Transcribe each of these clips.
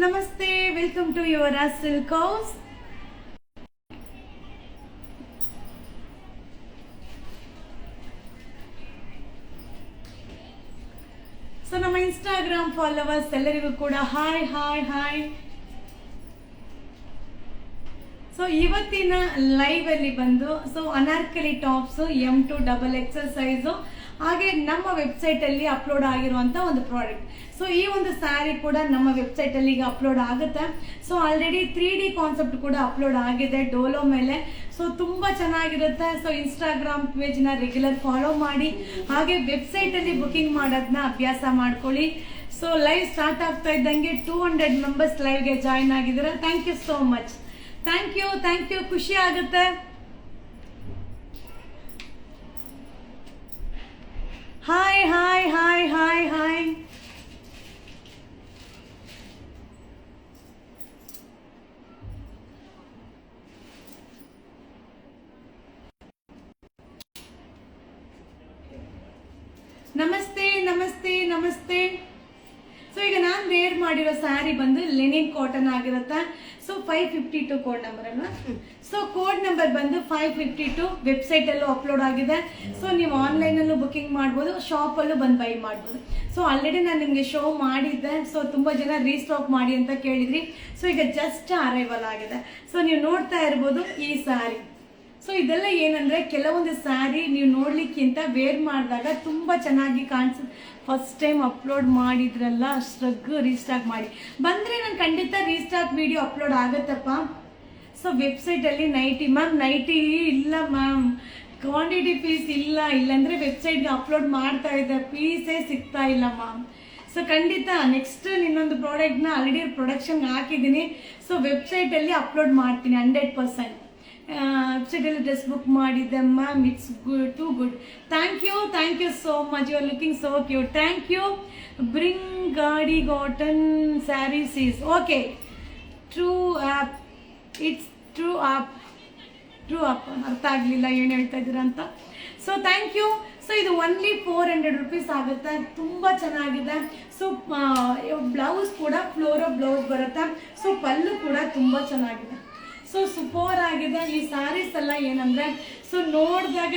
ನಮಸ್ತೆ, welcome to Yuvraj silk house. So ನಮ್ಮ Instagram followers ಎಲ್ಲರಿಗೂ ಕೂಡ ಹಾಯ್ ಹಾಯ್ ಹಾಯ್. ಸೊ ಇವತ್ತಿನ ಲೈವ್ ಅಲ್ಲಿ ಬಂದು ಅನಾರ್ಕಲಿ ಟಾಪ್ಸ್ M2XX ಸೈಜು, ಹಾಗೆ ನಮ್ಮ ವೆಬ್ಸೈಟ್ ಅಲ್ಲಿ ಅಪ್ಲೋಡ್ ಆಗಿರುವಂತ ಒಂದು ಪ್ರಾಡಕ್ಟ್. ಸೊ ಈ ಒಂದು ಸ್ಯಾರಿ ಕೂಡ ನಮ್ಮ ವೆಬ್ಸೈಟ್ ಅಲ್ಲಿ ಈಗ ಅಪ್ಲೋಡ್ ಆಗುತ್ತೆ. ಸೊ ಆಲ್ರೆಡಿ 3D ಕಾನ್ಸೆಪ್ಟ್ ಕೂಡ ಅಪ್ಲೋಡ್ ಆಗಿದೆ ಡೋಲೋ ಮೇಲೆ. ಸೊ ತುಂಬಾ ಚೆನ್ನಾಗಿರುತ್ತೆ. ಸೊ ಇನ್ಸ್ಟಾಗ್ರಾಮ್ ಪೇಜ್ ನ ರೆಗ್ಯುಲರ್ ಫಾಲೋ ಮಾಡಿ, ಹಾಗೆ ವೆಬ್ಸೈಟ್ ಅಲ್ಲಿ ಬುಕಿಂಗ್ ಮಾಡೋದನ್ನ ಅಭ್ಯಾಸ ಮಾಡ್ಕೊಳ್ಳಿ. ಸೊ ಲೈವ್ ಸ್ಟಾರ್ಟ್ ಆಗ್ತಾ ಇದ್ದಂಗೆ 200 ಮೆಂಬರ್ಸ್ ಲೈವ್ಗೆ ಜಾಯಿನ್ ಆಗಿದ್ದಾರೆ. Thank you so much. Thank you, ಖುಷಿ ಆಗುತ್ತೆ. Hi hi hi hi hi. ನಮಸ್ತೆ ನಮಸ್ತೆ ನಮಸ್ತೆ. ಸೊ ಈಗ ನಾನು ವೇರ್ ಮಾಡಿರೋ ಸ್ಯಾರಿ ಬಂದು ಲಿನಿನ್ ಕಾಟನ್ ಆಗಿರುತ್ತೆ. ಸೊ 552 ಕೋಡ್ ನಂಬರ್ ಅಲ್ವಾ? ಸೊ ಕೋಡ್ ನಂಬರ್ ಬಂದು 552 ವೆಬ್ಸೈಟ್ ಅಲ್ಲೂ ಅಪ್ಲೋಡ್ ಆಗಿದೆ. ಸೊ ನೀವು ಆನ್ಲೈನ್ ಅಲ್ಲೂ ಬುಕಿಂಗ್ ಮಾಡ್ಬೋದು, ಶಾಪ್ ಅಲ್ಲೂ ಬಂದು ಬೈ ಮಾಡ್ಬೋದು. ಸೊ ಆಲ್ರೆಡಿ ನಾನು ನಿಮಗೆ ಶೋ ಮಾಡಿದ್ದೆ. ಸೊ ತುಂಬಾ ಜನ ರೀಸ್ಟಾಕ್ ಮಾಡಿ ಅಂತ ಕೇಳಿದ್ರಿ. ಸೊ ಈಗ ಜಸ್ಟ್ ಅರೈವಲ್ ಆಗಿದೆ. ಸೊ ನೀವು ನೋಡ್ತಾ ಇರ್ಬೋದು ಈ ಸ್ಯಾರಿ. ಸೊ ಇದೆಲ್ಲ ಏನಂದ್ರೆ ಕೆಲವೊಂದು ಸ್ಯಾರಿ ನೀವು ನೋಡ್ಲಿಕ್ಕಿಂತ ವೇರ್ ಮಾಡಿದಾಗ ತುಂಬಾ ಚೆನ್ನಾಗಿ ಕಾಣಿಸುತ್ತೆ. ಫಸ್ಟ್ ಟೈಮ್ ಅಪ್ಲೋಡ್ ಮಾಡಿದ್ರಲ್ಲ, ಅಷ್ಟ್ರಗ್ ರೀಸ್ಟಾಕ್ ಮಾಡಿ ಬಂದ್ರೆ ನಾನು ಖಂಡಿತ ರೀಸ್ಟಾಕ್ ವಿಡಿಯೋ ಅಪ್ಲೋಡ್ ಆಗತ್ತಪ್ಪ. ಸೊ ವೆಬ್ಸೈಟ್ ಅಲ್ಲಿ ನೈಟಿ ಇಲ್ಲ ಮ್ಯಾಮ್, ಕ್ವಾಂಟಿಟಿ ಪೀಸ್ ಇಲ್ಲಾಂದ್ರೆ ವೆಬ್ಸೈಟ್ಗೆ ಅಪ್ಲೋಡ್ ಮಾಡ್ತಾ ಇದ್ದ ಪೀಸೇ ಸಿಗ್ತಾ ಇಲ್ಲ ಮ್ಯಾಮ್. ಸೊ ಖಂಡಿತ ನೆಕ್ಸ್ಟ್ ಇನ್ನೊಂದು ಪ್ರಾಡಕ್ಟ್ನ ಆಲ್ರೆಡಿ ಪ್ರೊಡಕ್ಷನ್ಗೆ ಹಾಕಿದ್ದೀನಿ. ಸೊ ವೆಬ್ಸೈಟ್ ಅಲ್ಲಿ ಅಪ್ಲೋಡ್ ಮಾಡ್ತೀನಿ 100%. ವೆಬ್ಸೈಟ್ ಅಲ್ಲಿ ಡ್ರೆಸ್ ಬುಕ್ ಮಾಡಿದ್ದೆ ma'am, it's too good. Thank you so much. You are looking so cute. Thank you. Bring ಗಾಡಿ cotton saris is okay. True up, it's true up. ಅರ್ಥ ಆಗ್ಲಿಲ್ಲ ಏನು ಹೇಳ್ತಾ ಇದ್ದೀರಾ ಅಂತ. So thank you. ಸೊ ಇದು only 400 rupees ಆಗುತ್ತೆ. ತುಂಬಾ ಚೆನ್ನಾಗಿದೆ. ಸೊ ಬ್ಲೌಸ್ ಕೂಡ ಫ್ಲೋರೋ ಬ್ಲೌಸ್ ಬರುತ್ತೆ. ಸೊ ಪಲ್ಲು ಕೂಡ ತುಂಬಾ ಚೆನ್ನಾಗಿದೆ. ಸೊ ಸೂಪರ್ ಆಗಿದೆ. ಈ ಸ್ಯಾರೀಸ್ ಎಲ್ಲ ಏನಂದ್ರೆ ಸೊ ನೋಡಿದಾಗ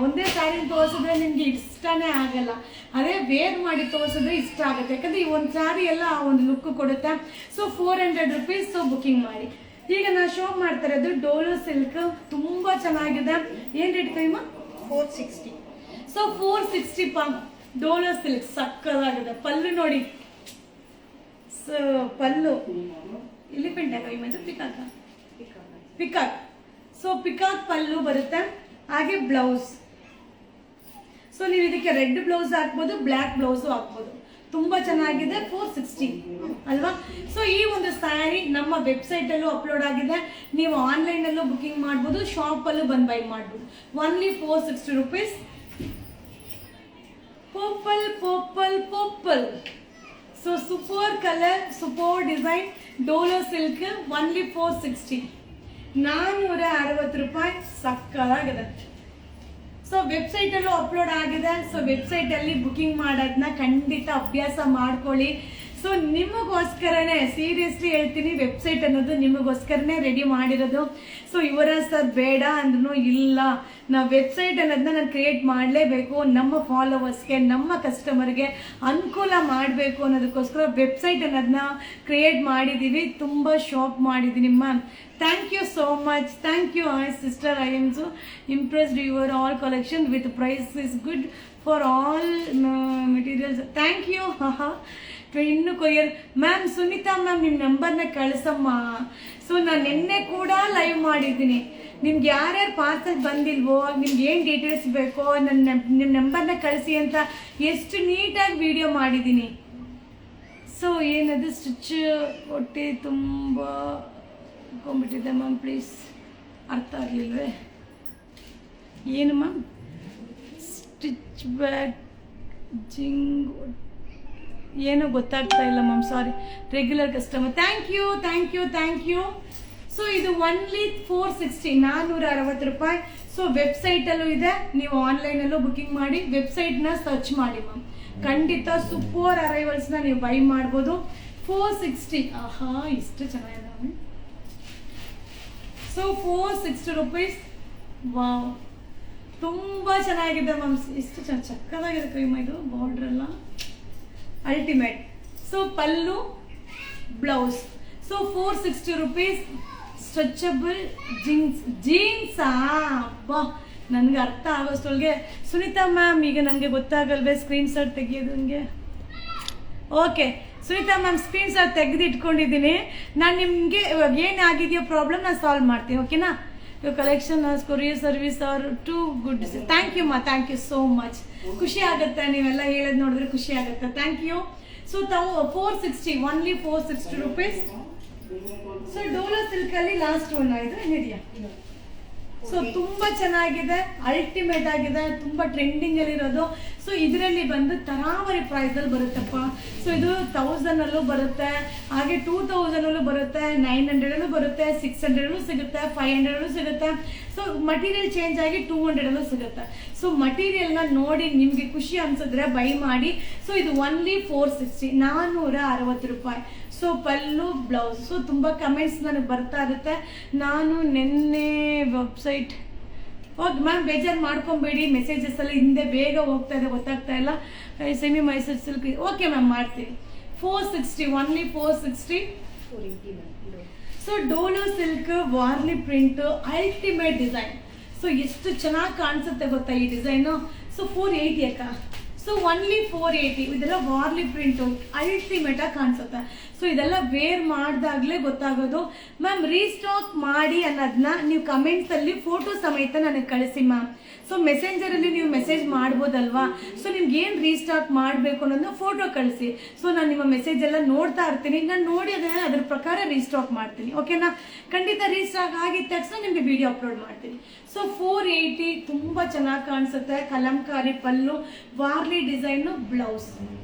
ಒಂದೇ ಸ್ಯಾರಿ ತೋರಿಸಿದ್ರೆ ನಿಮ್ಗೆ ಇಷ್ಟನೇ ಆಗಲ್ಲ, ಅದೇ ವೇರ್ ಮಾಡಿ ತೋರಿಸಿದ್ರೆ ಇಷ್ಟ ಆಗುತ್ತೆ. ಯಾಕಂದ್ರೆ ಈ ಒಂದು ಸ್ಯಾರಿ ಎಲ್ಲ ಆ ಒಂದು ಲುಕ್ ಕೊಡುತ್ತೆ. So 400 rupees. ಸೊ ಬುಕಿಂಗ್ ಮಾಡಿ. ಈಗ ನಾನು ಶೋ ಮಾಡ್ತಾ ಇರೋದು ಡೋಲೋ ಸಿಲ್ಕ್. ತುಂಬಾ ಚೆನ್ನಾಗಿದೆ. ಏನ್ ರೇಟ್ ಕೈಮ? 460. ಸೊ 460 ಡೋಲೋ ಸಿಲ್ಕ್ ಸಕ್ಕದಾಗಿದೆ. ಪಲ್ಲು ನೋಡಿ. ಸೊ ಪಲ್ಲು ಎಲಿಫೆಂಟ್ ಕೈಮ ಪಿಕಾಕ್. ಸೊ ಪಿಕಾಕ್ ಪಲ್ಲು ಬರುತ್ತೆ, ಹಾಗೆ ಬ್ಲೌಸ್. ಸೊ ನೀವು ಇದಕ್ಕೆ ರೆಡ್ ಬ್ಲೌಸ್ ಹಾಕ್ಬೋದು, ಬ್ಲ್ಯಾಕ್ ಬ್ಲೌಸು ಹಾಕ್ಬೋದು. ತುಂಬಾ ಚೆನ್ನಾಗಿದೆ. 460 ಅಲ್ವಾ? ಸೊ ಈ ಒಂದು ಸ್ಯಾರಿ ನಮ್ಮ ವೆಬ್ಸೈಟ್ ಅಲ್ಲೂ ಅಪ್ಲೋಡ್ ಆಗಿದೆ. ನೀವು ಆನ್ಲೈನ್ ಅಲ್ಲೂ ಬುಕಿಂಗ್ ಮಾಡ್ಬೋದು, ಶಾಪ್ ಅಲ್ಲೂ ಬಂದು ಬೈ ಮಾಡ್ಬೋದು. Only 460 rupees. Purple. So super colour, super design. Dolo silk only 460. 460 ರೂಪಾಯಿ. ಸಕ್ಕದಾಗಿದೆ. ಸೊ ವೆಬ್ಸೈಟ್ ಅಲ್ಲೂ ಅಪ್ಲೋಡ್ ಆಗಿದೆ. ಸೊ ವೆಬ್ಸೈಟ್ ಅಲ್ಲಿ ಬುಕಿಂಗ್ ಮಾಡೋದನ್ನ ಖಂಡಿತ ಅಭ್ಯಾಸ ಮಾಡ್ಕೊಳ್ಳಿ. ಸೊ ನಿಮಗೋಸ್ಕರನೇ ಸೀರಿಯಸ್ಲಿ ಹೇಳ್ತೀನಿ, ವೆಬ್ಸೈಟ್ ಅನ್ನೋದು ನಿಮಗೋಸ್ಕರನೇ ರೆಡಿ ಮಾಡಿರೋದು. ಸೊ ಯುವರಾಜ್ ಸರ್ ಬೇಡ ಅಂದ್ರೂ ಇಲ್ಲ, ನಾವು ವೆಬ್ಸೈಟ್ ಅನ್ನೋದನ್ನ ನಾನು ಕ್ರಿಯೇಟ್ ಮಾಡಲೇಬೇಕು. ನಮ್ಮ ಫಾಲೋವರ್ಸ್ಗೆ, ನಮ್ಮ ಕಸ್ಟಮರ್ಗೆ ಅನುಕೂಲ ಮಾಡಬೇಕು ಅನ್ನೋದಕ್ಕೋಸ್ಕರ ವೆಬ್ಸೈಟ್ ಅನ್ನೋದನ್ನ ಕ್ರಿಯೇಟ್ ಮಾಡಿದ್ದೀವಿ. ತುಂಬ ಶಾಪ್ ಮಾಡಿದ್ದೀನಿ ma'am. Thank you so much. Thank you sister. I am so impressed your all collection with price is good for all materials. Thank you. ಇನ್ನು ಕೊರಿಯರ್ ಮ್ಯಾಮ್. ಸುನೀತಾ ಮ್ಯಾಮ್ ನಿಮ್ಮ ನಂಬರ್ನ ಕಳಿಸಮ್ಮ. ಸೊ ನಾನು ನಿನ್ನೆ ಕೂಡ ಲೈವ್ ಮಾಡಿದ್ದೀನಿ. ನಿಮ್ಗೆ ಯಾರ್ಯಾರು ಪಾರ್ಸಲ್ ಬಂದಿಲ್ವೋ, ನಿಮ್ಗೆ ಏನು ಡೀಟೇಲ್ಸ್ ಬೇಕೋ ನಿಮ್ಮ ನಂಬರ್ನ ಕಳಿಸಿ ಅಂತ ಎಷ್ಟು ನೀಟಾಗಿ ವಿಡಿಯೋ ಮಾಡಿದ್ದೀನಿ. ಸೊ ಏನದು ಸ್ಟಿಚ್ ಹೊಟ್ಟೆ ತುಂಬ ಕೊಂಡ್ಬಿಟ್ಟಿದೆ ಮ್ಯಾಮ್, ಪ್ಲೀಸ್. ಅರ್ಥ ಆಗಲಿಲ್ವೇ ಏನು ಮ್ಯಾಮ್? ಸ್ಟಿಚ್ ಬ್ಯಾಗ್ ಜಿಂಗ್ ಏನೋ ಗೊತ್ತಾಗ್ತಾ ಇಲ್ಲ ma'am, sorry. Regular customer. Thank you. So ಇದು ಓನ್ಲಿ 460, 460 ರೂಪಾಯಿ. ಸೊ ವೆಬ್ಸೈಟ್ ಅಲ್ಲೂ ಇದೆ, ನೀವು ಆನ್ಲೈನ್ ಅಲ್ಲೂ ಬುಕಿಂಗ್ ಮಾಡಿ, ವೆಬ್ಸೈಟ್ ನ ಸರ್ಚ್ ಮಾಡಿ ಮ್ಯಾಮ್. ಖಂಡಿತ ಸೂಪರ್ ಅರೈವಲ್ಸ್ ನ ನೀವು ಬೈ ಮಾಡ್ಬೋದು. 460. ಆಹಾ, ಇಷ್ಟು ಚೆನ್ನಾಗಿದೆ. So 460 rupees. ವಾವ್, ತುಂಬ ಚೆನ್ನಾಗಿದೆ ಮ್ಯಾಮ್. ಇಷ್ಟು ಚಕ್ಕದಾಗಿದೆ ಕ್ರೀಮ್. ಇದು ಬಾರ್ಡರ್ ಎಲ್ಲ ಅಲ್ಟಿಮೇಟ್. ಸೊ ಪಲ್ಲು, ಬ್ಲೌಸ್. So 460 rupees. ಸ್ಟ್ರೆಚಬಲ್ ಜೀನ್ಸಾ? ಬಾ, ನನಗೆ ಅರ್ಥ ಆಗೋಷ್ಟೊಳಗೆ ಸುನೀತಾ ಮ್ಯಾಮ್, ಈಗ ನನಗೆ ಗೊತ್ತಾಗಲ್ವೇ ಸ್ಕ್ರೀನ್ ಶಾಟ್ ತೆಗಿಯೋದು ನನಗೆ? Okay Sunita ma'am, screen shot ತೆಗೆದು ಇಟ್ಕೊಂಡಿದ್ದೀನಿ. ನಾನು ನಿಮಗೆ ಇವಾಗ ಏನಾಗಿದೆಯೋ ಪ್ರಾಬ್ಲಮ್ ನಾನು ಸಾಲ್ವ್ ಮಾಡ್ತೀನಿ. ಓಕೆನಾ? your collection as courier service are too good. Thank you ma, thank you so much. ಖುಷಿ ಆಗುತ್ತೆ ನೀವೆಲ್ಲ ಹೇಳೋದು ನೋಡಿದ್ರೆ, ಖುಷಿ ಆಗುತ್ತೆ. Thank you. So 460, only 460 rupees. So ಡೋಲೋ ಸಿಲ್ಕ್ ಅಲ್ಲಿ ಲಾಸ್ಟ್ ಒನ್ ಇದು ಏನಿದೆಯಾ? ಸೊ ತುಂಬಾ ಚೆನ್ನಾಗಿದೆ, ಅಲ್ಟಿಮೇಟ್ ಆಗಿದೆ, ತುಂಬಾ ಟ್ರೆಂಡಿಂಗ್ ಅಲ್ಲಿ ಇರೋದು. ಸೊ ಇದರಲ್ಲಿ ಬಂದು ತರಾವರಿ ಪ್ರೈಸ್ ಅಲ್ಲಿ ಬರುತ್ತಪ್ಪ. ಸೊ ಇದು 1000 ಅಲ್ಲೂ ಬರುತ್ತೆ, ಹಾಗೆ 2000 ಅಲ್ಲೂ ಬರುತ್ತೆ, 900 ಅಲ್ಲೂ ಬರುತ್ತೆ, 600 ಅಲ್ಲೂ ಸಿಗುತ್ತೆ, 500 ಅಲ್ಲೂ ಸಿಗುತ್ತೆ. ಸೊ ಮಟೀರಿಯಲ್ ಚೇಂಜ್ ಆಗಿ 200 ಅಲ್ಲೂ ಸಿಗುತ್ತೆ. ಸೊ ಮಟೀರಿಯಲ್ನ ನೋಡಿ ನಿಮಗೆ ಖುಷಿ ಅನ್ಸಿದ್ರೆ ಬೈ ಮಾಡಿ. ಸೊ ಇದು ಓನ್ಲಿ 460, 460 ರೂಪಾಯಿ. ಸೊ ಪಲ್ಲು, ಬ್ಲೌಸ್. ಸೊ ತುಂಬ ಕಮೆಂಟ್ಸ್ ನನಗೆ ಬರ್ತಾ ಇರುತ್ತೆ. ನಾನು ನಿನ್ನೆ ವೆಬ್ಸೈಟ್ ಓಕೆ ಮ್ಯಾಮ್, ಬೇಜಾರು ಮಾಡ್ಕೊಬೇಡಿ, ಮೆಸೇಜಸ್ ಎಲ್ಲ ಹಿಂದೆ ಬೇಗ ಹೋಗ್ತಾ ಇದೆ, ಗೊತ್ತಾಗ್ತಾ ಇಲ್ಲ. Semi Mysuru silk. Okay ma'am, ಮಾಡ್ತೀನಿ. 460, ಓನ್ಲಿ 460. ಸೊ ಡೋಲೋ silk Warli print ultimate design. So ಎಷ್ಟು ಚೆನ್ನಾಗಿ ಕಾಣಿಸುತ್ತೆ ಗೊತ್ತಾ ಈ ಡಿಸೈನು. ಸೊ 480 ಅಕ್ಕ. So only 480. ಇದೆಲ್ಲ ವಾರ್ಲಿ ಪ್ರಿಂಟ್ ಅಲ್ಟಿಮೇಟ್ ಆಗಿ ಕಾಣಿಸುತ್ತೆ. ಸೊ ಇದೆಲ್ಲ ವೇರ್ ಮಾಡಿದಾಗಲೇ ಗೊತ್ತಾಗೋದು. ಮ್ಯಾಮ್ ರೀಸ್ಟಾಕ್ ಮಾಡಿ ಅನ್ನೋದನ್ನ ನೀವು ಕಮೆಂಟ್ಸ್ ಅಲ್ಲಿ ಫೋಟೋ ಸಮೇತ ನನಗೆ ಕಳಿಸಿ ಮ್ಯಾಮ್. ಸೊ ಮೆಸೆಂಜರ್ ಅಲ್ಲಿ ನೀವು ಮೆಸೇಜ್ ಮಾಡ್ಬೋದಲ್ವಾ? ಸೊ ನಿಮ್ಗೆ ಏನು ರೀಸ್ಟಾಕ್ ಮಾಡಬೇಕು ಅನ್ನೋದನ್ನ ಫೋಟೋ ಕಳಿಸಿ. ಸೊ ನಾನು ನಿಮ್ಮ ಮೆಸೇಜ್ ಎಲ್ಲ ನೋಡ್ತಾ ಇರ್ತೀನಿ, ನಾನು ನೋಡಿ ಅದ್ರ ಪ್ರಕಾರ ರೀಸ್ಟಾಕ್ ಮಾಡ್ತೀನಿ. ಓಕೆನಾ? ಖಂಡಿತ ರೀಸ್ಟಾಕ್ ಆಗಿದ ತಕ್ಷಣ ನಿಮಗೆ ವಿಡಿಯೋ ಅಪ್ಲೋಡ್ ಮಾಡ್ತೀನಿ. ಸೊ 480 ತುಂಬ ಚೆನ್ನಾಗಿ ಕಾಣಿಸುತ್ತೆ. ಕಲಂಕಾರಿ ಪಲ್ಲು, Warli design, blouse.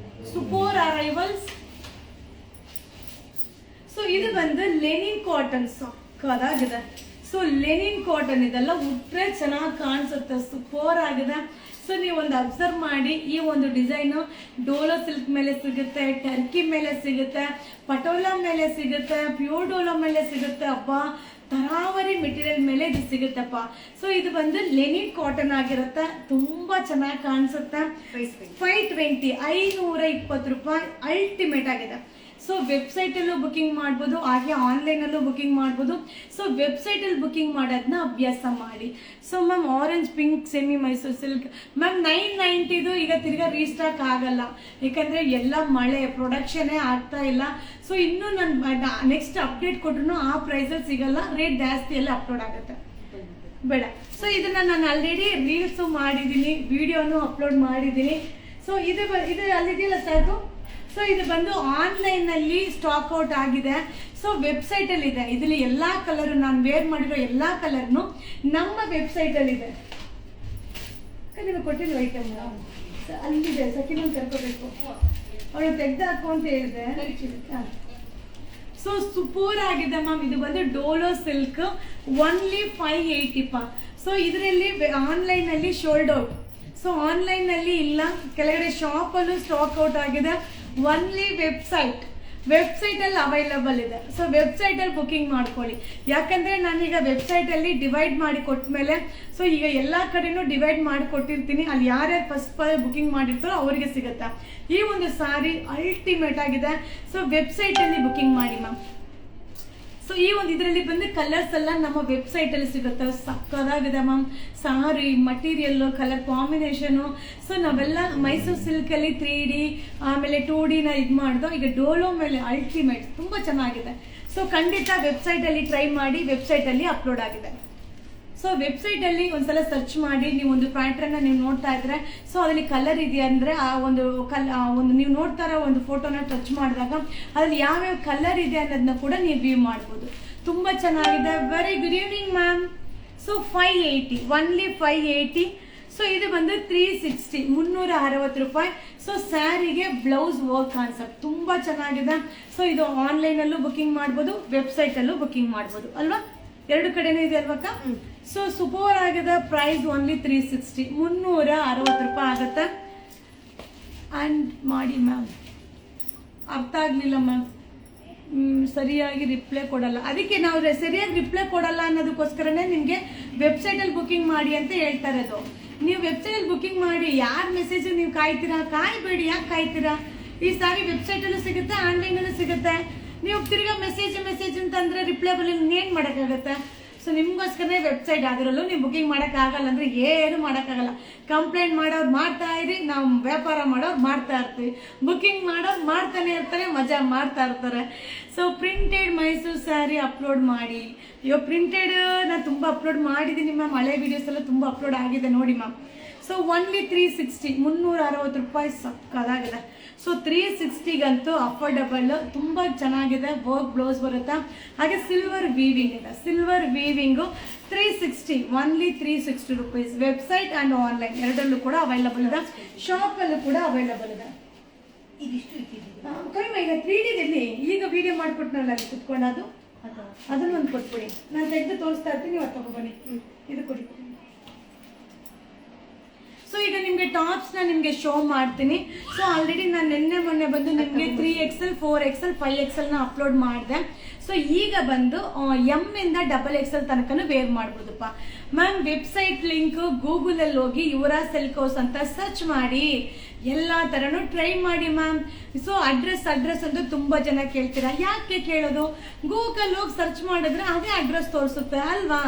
Super arrivals. So ಇದು ಬಂದು ಲೆನಿನ್ ಕಾಟನ್. ಸಕ್ಕದಾಗಿದೆ. ಸೊ ಲೆನಿನ್ ಕಾಟನ್ ಇದೆಲ್ಲ ಉಟ್ರೆ ಚೆನ್ನಾಗಿ ಕಾಣಿಸುತ್ತೆ, ಸೂಪರ್ ಆಗಿದೆ. ಸೊ ನೀವು ಒಂದು ಅಬ್ಸರ್ವ್ ಮಾಡಿ, ಈ ಒಂದು ಡಿಸೈನು ಡೋಲೋ ಸಿಲ್ಕ್ ಮೇಲೆ ಸಿಗುತ್ತೆ, ಟರ್ಕಿ ಮೇಲೆ ಸಿಗುತ್ತೆ, ಪಟೋಲಾ ಮೇಲೆ ಸಿಗುತ್ತೆ, ಪ್ಯೂರ್ ಡೋಲೋ ಮೇಲೆ ಸಿಗುತ್ತೆ. ಅಬ್ಬಾ, ತರಾವರಿ ಮೆಟೀರಿಯಲ್ ಮೇಲೆ ಇದು ಸಿಗುತ್ತಪ್ಪ. ಸೊ ಇದು ಬಂದು ಲೆನಿನ್ ಕಾಟನ್ ಆಗಿರುತ್ತೆ, ತುಂಬಾ ಚೆನ್ನಾಗಿ ಕಾಣಿಸುತ್ತೆ. 520, 520 ರೂಪಾಯಿ. ಅಲ್ಟಿಮೇಟ್ ಆಗಿದೆ. ಸೊ ವೆಬ್ಸೈಟಲ್ಲೂ ಬುಕಿಂಗ್ ಮಾಡ್ಬೋದು, ಹಾಗೆ ಆನ್ಲೈನಲ್ಲೂ ಬುಕಿಂಗ್ ಮಾಡ್ಬೋದು. ಸೊ ವೆಬ್ಸೈಟಲ್ಲಿ ಬುಕಿಂಗ್ ಮಾಡೋದನ್ನ ಅಭ್ಯಾಸ ಮಾಡಿ. So ma'am orange pink semi Mysuru silk ma'am 990 ಈಗ ತಿರ್ಗಾ ರೀಸ್ಟಾಕ್ ಆಗಲ್ಲ, ಯಾಕಂದರೆ ಎಲ್ಲ ಮಳೆ, ಪ್ರೊಡಕ್ಷನೇ ಆಗ್ತಾ ಇಲ್ಲ. ಸೊ ಇನ್ನೂ ನಾನು ನೆಕ್ಸ್ಟ್ ಅಪ್ಡೇಟ್ ಕೊಟ್ರು ಆ ಪ್ರೈಸಲ್ಲಿ ಸಿಗಲ್ಲ, ರೇಟ್ ಜಾಸ್ತಿಯೆಲ್ಲ ಅಪ್ಲೋಡ್ ಆಗುತ್ತೆ, ಬೇಡ. ಸೊ ಇದನ್ನು ನಾನು ಆಲ್ರೆಡಿ ರೀಲ್ಸು ಮಾಡಿದ್ದೀನಿ, ವಿಡಿಯೋನು ಅಪ್ಲೋಡ್ ಮಾಡಿದ್ದೀನಿ. ಸೊ ಇದು ಅಲ್ಲಿದೆಯಲ್ಲ ಸಾಕು. ಸೊ ಇದು ಬಂದು ಆನ್ಲೈನಲ್ಲಿ ಸ್ಟಾಕ್ ಔಟ್ ಆಗಿದೆ. ಸೊ ವೆಬ್ಸೈಟಲ್ಲಿ ಇದೆ. ಇದರಲ್ಲಿ ಎಲ್ಲ ಕಲರು, ನಾನು ವೇರ್ ಮಾಡಿರೋ ಎಲ್ಲ ಕಲರ್ನು ನಮ್ಮ ವೆಬ್ಸೈಟಲ್ಲಿದೆ. ನೀವು ಕೊಟ್ಟಿಲ್ಲ ಐಟಮ್ ಅಲ್ಲಿದೆ, ಸಖಿನೊಂದು ಕರ್ಕೋಬೇಕು, ಅವಳು ತೆಗ್ದು ಹಾಕು ಅಂತ ಹೇಳಿದೆ. ಸೊ ಸೂಪರ್ ಆಗಿದೆ ಮ್ಯಾಮ್. ಇದು ಬಂದು ಡೋಲೋ ಸಿಲ್ಕ್, ಓನ್ಲಿ 580 ಪಾ. ಸೊ ಇದರಲ್ಲಿ ಆನ್ಲೈನಲ್ಲಿ ಶೋಲ್ಡ್ ಔಟ್. ಸೊ ಆನ್ಲೈನಲ್ಲಿ ಇಲ್ಲ, ಕೆಳಗಡೆ ಶಾಪಲ್ಲೂ ಸ್ಟಾಕ್ ಔಟ್ ಆಗಿದೆ. ಓನ್ಲಿ ವೆಬ್ಸೈಟಲ್ಲಿ ಅವೈಲಬಲ್ ಇದೆ. ಸೊ ವೆಬ್ಸೈಟಲ್ಲಿ ಬುಕಿಂಗ್ ಮಾಡ್ಕೊಳ್ಳಿ, ಯಾಕಂದರೆ ನಾನೀಗ ವೆಬ್ಸೈಟಲ್ಲಿ ಡಿವೈಡ್ ಮಾಡಿ ಕೊಟ್ಮೇಲೆ, ಸೊ ಈಗ ಎಲ್ಲ ಕಡೆನೂ ಡಿವೈಡ್ ಮಾಡಿ ಕೊಟ್ಟಿರ್ತೀನಿ, ಅಲ್ಲಿ ಯಾರ್ಯಾರು ಫಸ್ಟ್ ಬುಕಿಂಗ್ ಮಾಡಿರ್ತಾರೋ ಅವರಿಗೆ ಸಿಗುತ್ತೆ. ಈ ಒಂದು ಸಾರಿ ಅಲ್ಟಿಮೇಟ್ ಆಗಿದೆ. ಸೊ ವೆಬ್ಸೈಟಲ್ಲಿ ಬುಕಿಂಗ್ ಮಾಡಿ ಮ್ಯಾಮ್. ಸೊ ಈ ಒಂದು ಇದರಲ್ಲಿ ಬಂದು ಕಲರ್ಸ್ ಎಲ್ಲ ನಮ್ಮ ವೆಬ್ಸೈಟಲ್ಲಿ ಸಿಗುತ್ತೆ, ಸಕ್ಕದಾಗಿದೆ ಮ್ಯಾಮ್. ಸಾರಿ ಮಟೀರಿಯಲ್ಲು, ಕಲರ್ ಕಾಂಬಿನೇಷನು. ಸೊ ನಾವೆಲ್ಲ ಮೈಸೂರು ಸಿಲ್ಕಲ್ಲಿ 3D ಆಮೇಲೆ 2Dನ ಇದು ಮಾಡಿದೋ, ಈಗ ಡೋಲೋ ಮೇಲೆ ಅಲ್ಟಿಮೇಟ್ ತುಂಬ ಚೆನ್ನಾಗಿದೆ. ಸೊ ಖಂಡಿತ ವೆಬ್ಸೈಟಲ್ಲಿ ಟ್ರೈ ಮಾಡಿ, ವೆಬ್ಸೈಟಲ್ಲಿ ಅಪ್ಲೋಡ್ ಆಗಿದೆ. ಸೊ ವೆಬ್ಸೈಟಲ್ಲಿ ಒಂದ್ಸಲ ಸರ್ಚ್ ಮಾಡಿ, ನೀವು ಒಂದು ಪ್ಯಾಟ್ರನ್ನ ನೀವು ನೋಡ್ತಾ ಇದ್ರೆ, ಸೊ ಅದರಲ್ಲಿ ಕಲರ್ ಇದೆಯಾ ಅಂದರೆ ಆ ಒಂದು ನೀವು ನೋಡ್ತಾ ಇರೋ ಒಂದು ಫೋಟೋನ ಟಚ್ ಮಾಡಿದಾಗ ಅದ್ರಲ್ಲಿ ಯಾವ್ಯಾವ ಕಲರ್ ಇದೆ ಅನ್ನೋದನ್ನ ಕೂಡ ನೀವು ವ್ಯೂ ಮಾಡ್ಬೋದು. ತುಂಬ ಚೆನ್ನಾಗಿದೆ. Very good evening ma'am. So 580, only 580. So ಇದು ಬಂದು 360, 360 ರೂಪಾಯಿ. ಸೊ ಸ್ಯಾರಿಗೆ ಬ್ಲೌಸ್ ವರ್ಕ್ ಕಾನ್ಸೆಪ್ಟ್ ತುಂಬ ಚೆನ್ನಾಗಿದೆ. ಸೊ ಇದು ಆನ್ಲೈನಲ್ಲೂ ಬುಕಿಂಗ್ ಮಾಡ್ಬೋದು, ವೆಬ್ಸೈಟಲ್ಲೂ ಬುಕಿಂಗ್ ಮಾಡ್ಬೋದು ಅಲ್ವಾ? ಎರಡು ಕಡೆನೂ ಇದೆ ಅಲ್ವಕ್ಕ? ಸೊ ಸೂಪರ್ ಆಗಿದೆ. ಪ್ರೈಸ್ ಓನ್ಲಿ 360, 360 ರೂಪಾಯಿ ಆಗುತ್ತೆ. ಆ್ಯಂಡ್ ಮಾಡಿ ಮ್ಯಾಮ್. ಅರ್ಥ ಆಗಲಿಲ್ಲ ಮ್ಯಾಮ್. ಸರಿಯಾಗಿ ರಿಪ್ಲೈ ಕೊಡಲ್ಲ. ಅದಕ್ಕೆ ನಾವು ಸರಿಯಾಗಿ ರಿಪ್ಲೈ ಕೊಡಲ್ಲ ಅನ್ನೋದಕ್ಕೋಸ್ಕರನೇ ನಿಮಗೆ ವೆಬ್ಸೈಟಲ್ಲಿ ಬುಕ್ಕಿಂಗ್ ಮಾಡಿ ಅಂತ ಹೇಳ್ತಾ ಇರೋದು. ನೀವು ವೆಬ್ಸೈಟಲ್ಲಿ ಬುಕ್ಕಿಂಗ್ ಮಾಡಿ ಯಾರ ಮೆಸೇಜ್ ನೀವು ಕಾಯ್ತೀರಾ? ಕಾಯ್ಬೇಡಿ. ಯಾಕೆ ಕಾಯ್ತೀರಾ? ಈ ಸಾರಿ ವೆಬ್ಸೈಟಲ್ಲೂ ಸಿಗುತ್ತೆ, ಆನ್ಲೈನಲ್ಲೂ ಸಿಗುತ್ತೆ. ನೀವು ತಿರ್ಗಾ ಮೆಸೇಜ್ ಅಂತಂದ್ರೆ ರಿಪ್ಲೈ ಬರಲಿಲ್ಲ, ಏನು ಮಾಡೋಕ್ಕಾಗತ್ತೆ? ಸೊ ನಿಮ್ಗೋಸ್ಕರನೇ ವೆಬ್ಸೈಟ್, ಅದರಲ್ಲೂ ನೀವು ಬುಕ್ಕಿಂಗ್ ಮಾಡೋಕ್ಕಾಗಲ್ಲ ಅಂದರೆ ಏನು ಮಾಡೋಕ್ಕಾಗಲ್ಲ. ಕಂಪ್ಲೇಂಟ್ ಮಾಡೋರು ಮಾಡ್ತಾ ಇರಿ, ನಾವು ವ್ಯಾಪಾರ ಮಾಡೋರು ಮಾಡ್ತಾ ಇರ್ತೀವಿ, ಬುಕ್ಕಿಂಗ್ ಮಾಡೋರು ಮಾಡ್ತಾನೆ ಇರ್ತಾರೆ, ಮಜಾ ಮಾಡ್ತಾ ಇರ್ತಾರೆ. So printed Mysuru sari upload ಮಾಡಿ. ಇವಾಗ ಪ್ರಿಂಟೆಡ್ ನಾನು ತುಂಬ ಅಪ್ಲೋಡ್ ಮಾಡಿದ್ದೀನಿ ಮ್ಯಾಮ್, ಹಳೆ ವೀಡಿಯೋಸ್ ಎಲ್ಲ ತುಂಬ ಅಪ್ಲೋಡ್ ಆಗಿದೆ ನೋಡಿ ಮ್ಯಾಮ್. ಸೊ ಓನ್ಲಿ 360, 360 ರೂಪಾಯಿ ಸಕ್ಕದಾಗಿದೆ. ಸೊ 360ಗಂತೂ ಅಫೋರ್ಡಬಲ್, ತುಂಬ ಚೆನ್ನಾಗಿದೆ. ವರ್ಕ್ ಬ್ಲೌಸ್ ಬರುತ್ತಾ, ಹಾಗೆ ಸಿಲ್ವರ್ ವೀವಿಂಗ್ ಇದೆ. Silver weaving 360, only 360 rupees. Website and online ಎರಡರಲ್ಲೂ ಕೂಡ ಅವೈಲಬಲ್ ಇದೆ, ಶಾಪಲ್ಲೂ ಕೂಡ ಅವೈಲಬಲ್ ಇದೆ. ಕಡಿಮೆ ಈಗ 3Dದಲ್ಲಿ ಈಗ ವಿಡಿಯೋ ಮಾಡಿಕೊಟ್ನಲ್ಲ ಅಲ್ಲಿ ಕುತ್ಕೊಂಡು, ಅದನ್ನು ಒಂದು ಕೊಟ್ಬಿಡಿ. ನಾನು ತೆಗೆದು ತೋರಿಸ್ತಾ ಇರ್ತೀನಿ, ನೀವು ತಗೊಬನ್ನಿ. ಇದು ಕೊಡಿ. ಸೊ ಈಗ ನಿಮಗೆ ಟಾಪ್ಸ್ನ ನಿಮಗೆ ಶೋ ಮಾಡ್ತೀನಿ. ಸೊ ಆಲ್ರೆಡಿ ನಾನು ಮೊನ್ನೆ ಬಂದು ನಿಮಗೆ 3XL, 4XL, 5XLನ ಅಪ್ಲೋಡ್ ಮಾಡಿದೆ. ಸೊ ಈಗ ಬಂದು M ಇಂದ XXL ತನಕನೂ ವೇರ್ ಮಾಡ್ಬೋದಪ್ಪ ಮ್ಯಾಮ್. ವೆಬ್ಸೈಟ್ ಲಿಂಕ್ ಗೂಗಲಲ್ಲಿ ಹೋಗಿ ಯುವರಾಜ್ ಸಿಲ್ಕ್ ಹೌಸ್ ಅಂತ ಸರ್ಚ್ ಮಾಡಿ, ಎಲ್ಲ ಥರನೂ ಟ್ರೈ ಮಾಡಿ ಮ್ಯಾಮ್. ಸೊ ಅಡ್ರೆಸ್ ಅಂತ ತುಂಬ ಜನ ಕೇಳ್ತೀರಾ. ಯಾಕೆ ಕೇಳೋದು? ಗೂಗಲ್ ಹೋಗಿ ಸರ್ಚ್ ಮಾಡಿದ್ರೆ ಅದೇ ಅಡ್ರೆಸ್ ತೋರಿಸುತ್ತೆ ಅಲ್ವಾ?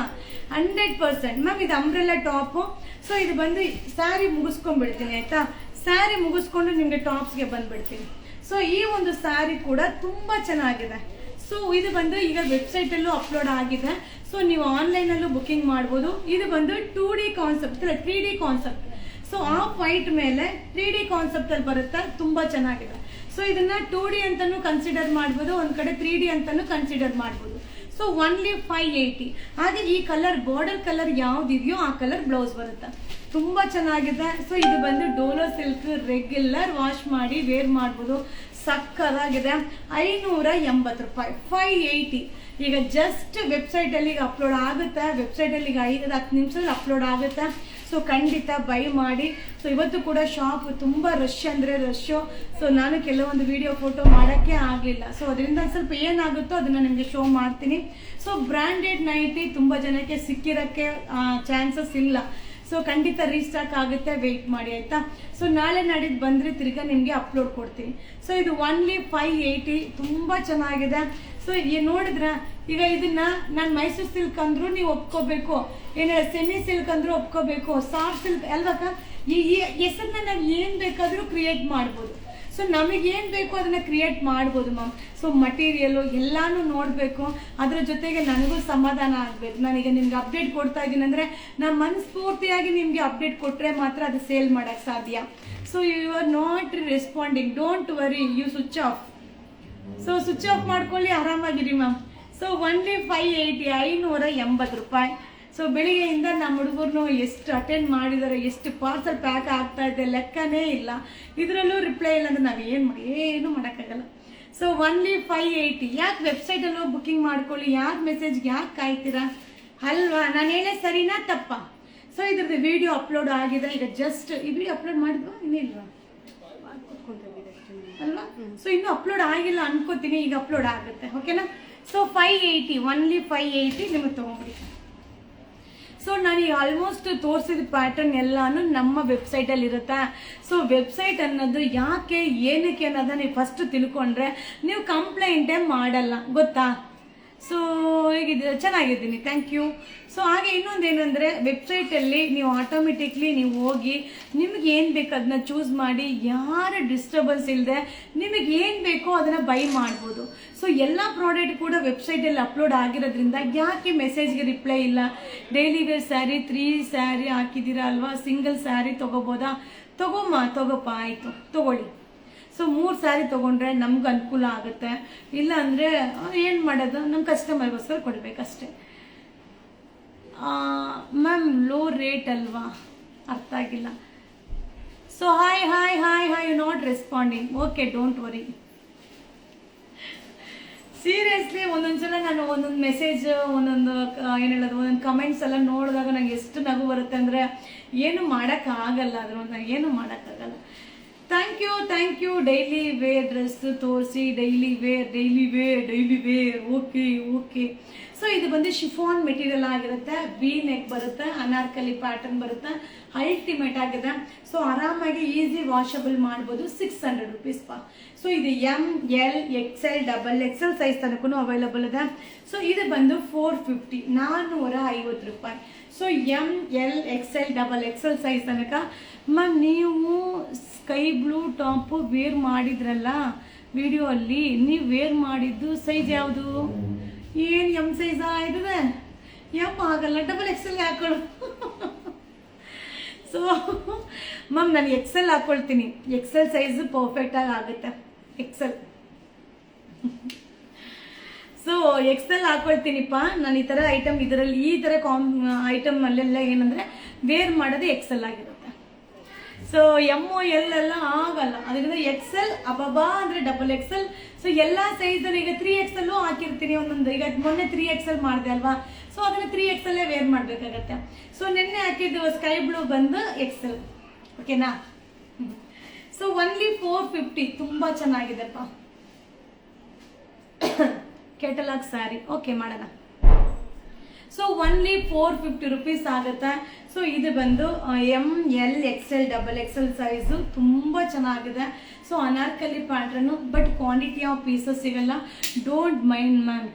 100% ಮ್ಯಾಮ್. ಇದು ಅಂಬ್ರೆಲ್ಲಾ ಟಾಪು. ಸೊ ಇದು ಬಂದು ಸ್ಯಾರಿ ಮುಗಿಸ್ಕೊಂಡ್ಬಿಡ್ತೀನಿ ಆಯ್ತಾ? ಸ್ಯಾರಿ ಮುಗಿಸ್ಕೊಂಡು ನಿಮಗೆ ಟಾಪ್ಸ್ಗೆ ಬಂದ್ಬಿಡ್ತೀನಿ. ಸೊ ಈ ಒಂದು ಸ್ಯಾರಿ ಕೂಡ ತುಂಬ ಚೆನ್ನಾಗಿದೆ. ಸೊ ಇದು ಬಂದು ಈಗ ವೆಬ್ಸೈಟಲ್ಲೂ ಅಪ್ಲೋಡ್ ಆಗಿದೆ. ಸೊ ನೀವು ಆನ್ಲೈನಲ್ಲೂ ಬುಕ್ಕಿಂಗ್ ಮಾಡ್ಬೋದು. ಇದು ಬಂದು 2D concept, 3D concept. So of white ಮೇಲೆ 3D ಕಾನ್ಸೆಪ್ಟ್ ಅಲ್ಲಿ ಬರುತ್ತೆ, ತುಂಬಾ ಚೆನ್ನಾಗಿದೆ. ಸೊ ಇದನ್ನ 2D ಅಂತಾನು ಕನ್ಸಿಡರ್ ಮಾಡ್ಬೋದು, ಒಂದ್ ಕಡೆ 3D ಅಂತಾನು ಕನ್ಸಿಡರ್ ಮಾಡ್ಬೋದು. So only 580. ಹಾಗೆ ಈ ಕಲರ್, ಬಾರ್ಡರ್ ಕಲರ್ ಯಾವ್ದಿದೆಯೋ ಆ ಕಲರ್ ಬ್ಲೌಸ್ ಬರುತ್ತೆ, ತುಂಬಾ ಚೆನ್ನಾಗಿದೆ. ಸೊ ಇದು ಬಂದು ಡೋಲೋ ಸಿಲ್ಕ್, ರೆಗ್ಯುಲರ್ ವಾಶ್ ಮಾಡಿ ವೇರ್ ಮಾಡ್ಬೋದು, ಸಕ್ಕದಾಗಿದೆ. 580 ರೂಪಾಯಿ, 580. ಈಗ ಜಸ್ಟ್ ವೆಬ್ಸೈಟಲ್ಲಿ ಈಗ ಅಪ್ಲೋಡ್ ಆಗುತ್ತೆ, ವೆಬ್ಸೈಟಲ್ಲಿ ಈಗ 5-10 ನಿಮಿಷದಲ್ಲಿ ಅಪ್ಲೋಡ್ ಆಗುತ್ತೆ. ಸೊ ಖಂಡಿತ ಬೈ ಮಾಡಿ. ಸೊ ಇವತ್ತು ಕೂಡ ಶಾಪ್ ತುಂಬ ರಶ್ ಅಂದರೆ ರಶ್ಶು. ಸೊ ನಾನು ಕೆಲವೊಂದು ವಿಡಿಯೋ ಫೋಟೋ ಮಾಡೋಕ್ಕೆ ಆಗಲಿಲ್ಲ. ಸೊ ಅದರಿಂದ ಸ್ವಲ್ಪ ಏನಾಗುತ್ತೋ ಅದನ್ನು ನಿಮಗೆ ಶೋ ಮಾಡ್ತೀನಿ. ಸೊ ಬ್ರ್ಯಾಂಡೆಡ್ ನೈಟಿ ತುಂಬ ಜನಕ್ಕೆ ಸಿಕ್ಕಿರೋಕ್ಕೆ ಚಾನ್ಸಸ್ ಇಲ್ಲ. ಸೊ ಖಂಡಿತ ರೀಸ್ಟಾಕ್ ಆಗುತ್ತೆ, ವೆಯ್ಟ್ ಮಾಡಿ ಆಯ್ತಾ? ಸೊ ನಾಳೆ ನಾಡಿದ್ದು ಬಂದರೆ ತಿರ್ಗಾ ನಿಮಗೆ ಅಪ್ಲೋಡ್ ಕೊಡ್ತೀನಿ. ಸೊ ಇದು ಓನ್ಲಿ 580, ತುಂಬ ಚೆನ್ನಾಗಿದೆ. ಸೊ ನೋಡಿದ್ರ ಈಗ ಇದನ್ನ ನಾನು ಮೈಸೂರು ಸಿಲ್ಕ್ ಅಂದ್ರೂ ನೀವು ಒಪ್ಕೋಬೇಕು, ಏನ ಸೆಮಿ ಸಿಲ್ಕ್ ಅಂದ್ರೂ ಒಪ್ಕೋಬೇಕು, ಸಾಫ್ಟ್ ಸಿಲ್ಕ್ ಅಲ್ವಕ್ಕ? ಈ ಹೆಸರನ್ನ ನಾವು ಏನು ಬೇಕಾದರೂ ಕ್ರಿಯೇಟ್ ಮಾಡ್ಬೋದು. ಸೊ ನಮಗೇನು ಬೇಕೋ ಅದನ್ನ ಕ್ರಿಯೇಟ್ ಮಾಡ್ಬೋದು ಮ್ಯಾಮ್. ಸೊ ಮಟೀರಿಯಲು ಎಲ್ಲಾನು ನೋಡಬೇಕು, ಅದ್ರ ಜೊತೆಗೆ ನನಗೂ ಸಮಾಧಾನ ಆಗಬೇಕು. ನಾನೀಗ ನಿಮ್ಗೆ ಅಪ್ಡೇಟ್ ಕೊಡ್ತಾ ಇದ್ದೀನಿ ಅಂದರೆ ನಾನು ಮನಸ್ಫೂರ್ತಿಯಾಗಿ ನಿಮಗೆ ಅಪ್ಡೇಟ್ ಕೊಟ್ಟರೆ ಮಾತ್ರ ಅದು ಸೇಲ್ ಮಾಡೋಕ್ಕೆ ಸಾಧ್ಯ. So you are not responding, don't worry, you switch off. So switch off ಮಾಡ್ಕೊಳ್ಳಿ, ಆರಾಮಾಗಿರಿ ಮ್ಯಾಮ್. ಸೊ ಓನ್ಲಿ 580, 580 ರೂಪಾಯಿ. ಸೊ ಬೆಳಿಗ್ಗೆಯಿಂದ ನಮ್ಮ ಹುಡುಗರು ಎಷ್ಟು ಅಟೆಂಡ್ ಮಾಡಿದ್ದಾರೆ, ಎಷ್ಟು ಪಾರ್ಸಲ್ ಪ್ಯಾಕ್ ಆಗ್ತಾ ಇದೆ, ಲೆಕ್ಕನೇ ಇಲ್ಲ. ಇದರಲ್ಲೂ ರಿಪ್ಲೈ ಇಲ್ಲ ಅಂದರೆ ನಾವು ಏನು ಮಾಡೋಕ್ಕಾಗಲ್ಲ. So only 580. ಯಾಕೆ ವೆಬ್ಸೈಟಲ್ಲೂ ಬುಕ್ಕಿಂಗ್ ಮಾಡ್ಕೊಳ್ಳಿ, ಯಾಕೆ ಮೆಸೇಜ್ಗೆ ಯಾಕೆ ಕಾಯ್ತೀರಾ ಅಲ್ವಾ? ನಾನು ಹೇಳೇ ಸರಿನಾ ತಪ್ಪ? ಸೊ ಇದ್ರದ್ದು ವಿಡಿಯೋ ಅಪ್ಲೋಡ್ ಆಗಿದೆ. ಈಗ ಜಸ್ಟ್ ಈ ವಿಡಿಯೋ ಅಪ್ಲೋಡ್ ಮಾಡಿದ್ವಾ ಇನ್ನಿಲ್ವಾ ಅಲ್ವಾ? ಸೊ ಇನ್ನೂ ಅಪ್ಲೋಡ್ ಆಗಿಲ್ಲ ಅನ್ಕೋತೀನಿ, ಈಗ ಅಪ್ಲೋಡ್ ಆಗುತ್ತೆ. ಓಕೆನಾ? ಸೊ 580, ಓನ್ಲಿ 580 ನಿಮಗೆ ತೊಗೊಂಡ್ಬಿಡಿ. ಸೊ ನಾನು ಈಗ ಆಲ್ಮೋಸ್ಟ್ ತೋರಿಸಿದ ಪ್ಯಾಟರ್ನ್ ಎಲ್ಲಾನು ನಮ್ಮ ವೆಬ್ಸೈಟಲ್ಲಿ ಇರುತ್ತೆ. ಸೊ ವೆಬ್ಸೈಟ್ ಅನ್ನೋದು ಯಾಕೆ ಏನಕ್ಕೆ ಅನ್ನೋದನ್ನ ನೀವು ಫಸ್ಟ್ ತಿಳ್ಕೊಂಡ್ರೆ ನೀವು ಕಂಪ್ಲೇಂಟೇ ಮಾಡಲ್ಲ, ಗೊತ್ತಾ? ಸೊ ಹೇಗಿದೆ? ಚೆನ್ನಾಗಿದ್ದೀನಿ, ಥ್ಯಾಂಕ್ ಯು. ಸೊ ಹಾಗೆ ಇನ್ನೊಂದೇನೆಂದರೆ ವೆಬ್ಸೈಟಲ್ಲಿ ನೀವು ಆಟೋಮೆಟಿಕ್ಲಿ ನೀವು ಹೋಗಿ ನಿಮ್ಗೆ ಏನು ಬೇಕು ಅದನ್ನ ಚೂಸ್ ಮಾಡಿ, ಯಾರ ಡಿಸ್ಟರ್ಬೆನ್ಸ್ ಇಲ್ಲದೆ ನಿಮಗೆ ಏನು ಬೇಕೋ ಅದನ್ನು ಬೈ ಮಾಡ್ಬೋದು. ಸೊ ಎಲ್ಲ ಪ್ರಾಡಕ್ಟ್ ಕೂಡ ವೆಬ್ಸೈಟಲ್ಲಿ ಅಪ್ಲೋಡ್ ಆಗಿರೋದ್ರಿಂದ ಯಾಕೆ ಮೆಸೇಜ್ಗೆ ರಿಪ್ಲೈ ಇಲ್ಲ? ಡೈಲಿ ವೇರ್ ಸ್ಯಾರಿ 3 ಸ್ಯಾರಿ ಹಾಕಿದ್ದೀರಾ ಅಲ್ವಾ? ಸಿಂಗಲ್ ಸ್ಯಾರಿ ತೊಗೋಬೋದಾ? ತಗೋಪ್ಪ, ಆಯಿತು ತಗೊಳ್ಳಿ. ಸೊ 3 ಸ್ಯಾರಿ ತೊಗೊಂಡ್ರೆ ನಮ್ಗೆ ಅನುಕೂಲ ಆಗುತ್ತೆ. ಇಲ್ಲ ಅಂದರೆ ಏನು ಮಾಡೋದು, ನಮ್ಮ ಕಸ್ಟಮರ್ಗೋಸ್ಕರ ಕೊಡಬೇಕಷ್ಟೆ. ಮ್ಯಾಮ್ ಲೋ ರೇಟ್ ಅಲ್ವಾ? ಅರ್ಥ ಆಗಿಲ್ಲ. So hi you not responding. Okay, don't worry. Seriously ಒಂದೊಂದ್ಸಲ ನಾನು ಒಂದೊಂದು ಮೆಸೇಜ್, ಒಂದೊಂದು ಏನು ಹೇಳೋದು, ಒಂದೊಂದು ಕಮೆಂಟ್ಸ್ ಎಲ್ಲ ನೋಡಿದಾಗ ನಂಗೆ ಎಷ್ಟು ನಗು ಬರುತ್ತೆ ಅಂದರೆ ಏನು ಮಾಡೋಕ್ಕಾಗಲ್ಲ. ಅದ್ರ ನಾನು ಏನು ಮಾಡೋಕ್ಕಾಗಲ್ಲ. Thank you daily wear dress ತೋರಿಸಿ, ಡೈಲಿ ವೇರ್ ಓಕೆ. ಸೊ ಇದು ಬಂದು ಶಿಫಾನ್ ಮೆಟೀರಿಯಲ್ ಆಗಿರುತ್ತೆ, ವಿ ನೆಕ್ ಬರುತ್ತೆ, ಅನಾರ್ಕಲಿ ಪ್ಯಾಟರ್ನ್ ಬರುತ್ತೆ, ಅಲ್ಟಿಮೇಟ್ ಆಗಿದೆ. ಸೊ ಆರಾಮಾಗಿ ಈಸಿ ವಾಷಬಲ್ ಮಾಡ್ಬೋದು. 600 rupees ಪಾ. ಸೊ ಇದು ML XL XXL ಸೈಜ್ ತನಕ ಅವೈಲಬಲ್ ಇದೆ. ಸೊ ಇದು ಬಂದು 450, 450 ರೂಪಾಯಿ. So ML XL XXL size ತನಕ. ಮ್ಯಾಮ್ ನೀವು ಸ್ಕೈ ಬ್ಲೂ ಟಾಪ್ ವೇರ್ ಮಾಡಿದ್ರಲ್ಲ ವಿಡಿಯೋ ಅಲ್ಲಿ, ನೀವು ವೇರ್ ಮಾಡಿದ್ದು ಸೈಜ್ ಯಾವುದು? ಏನು ಎಂ ಸೈಜ್ ಆಯ್ತದೆ? ಎಂ ಆಗಲ್ಲ, XXL ಹಾಕೊಳ್ಳು. ಸೊ ಮ್ಯಾಮ್ ನಾನು XL ಹಾಕೊಳ್ತೀನಿ, XL ಸೈಜ್ ಪರ್ಫೆಕ್ಟ್ ಆಗಿ ಆಗುತ್ತೆ. XL ಸೊ XL ಹಾಕೊಳ್ತೀನಿಪ್ಪ ನಾನು. ಈ ಥರ ಐಟಮ್ ಇದರಲ್ಲಿ ಈ ಥರ ಐಟಮ್ ಅಲ್ಲೆಲ್ಲ ಏನಂದರೆ ವೇರ್ ಮಾಡೋದು XL ಆಗಿರುತ್ತೆ. ಸೊ MOL ಎಲ್ಲ ಆಗಲ್ಲ, ಅದರಿಂದ XL ಅಬಬಾ ಅಂದರೆ XXL. ಸೊ ಎಲ್ಲ ಸೈಜಲ್ಲಿ ಈಗ 3XL ಹಾಕಿರ್ತೀನಿ ಒಂದೊಂದು. ಈಗ ಮೊನ್ನೆ 3XL ಮಾಡಿದೆ ಅಲ್ವಾ, ಸೊ ಅದನ್ನು 3XL ವೇರ್ ಮಾಡಬೇಕಾಗತ್ತೆ. ಸೊ ನಿನ್ನೆ ಹಾಕಿದ್ದು ಸ್ಕೈ ಬ್ಲೂ ಬಂದು XL, ಓಕೆನಾ? ಸೊ ಓನ್ಲಿ 450, ತುಂಬ ಚೆನ್ನಾಗಿದೆಪ್ಪ. ಕೆಟಲಾಗ್ ಸ್ಯಾರಿ ಓಕೆ ಮಾಡೋಣ. ಸೊ ಓನ್ಲಿ 450 rupees ಆಗುತ್ತೆ. ಸೊ ಇದು ಬಂದು ML XL XXL ಸೈಜು, ತುಂಬ ಚೆನ್ನಾಗಿದೆ. So Anarkali pattern, but quantity of pieces ಸಿಗಲ್ಲ. Don't mind ma'am.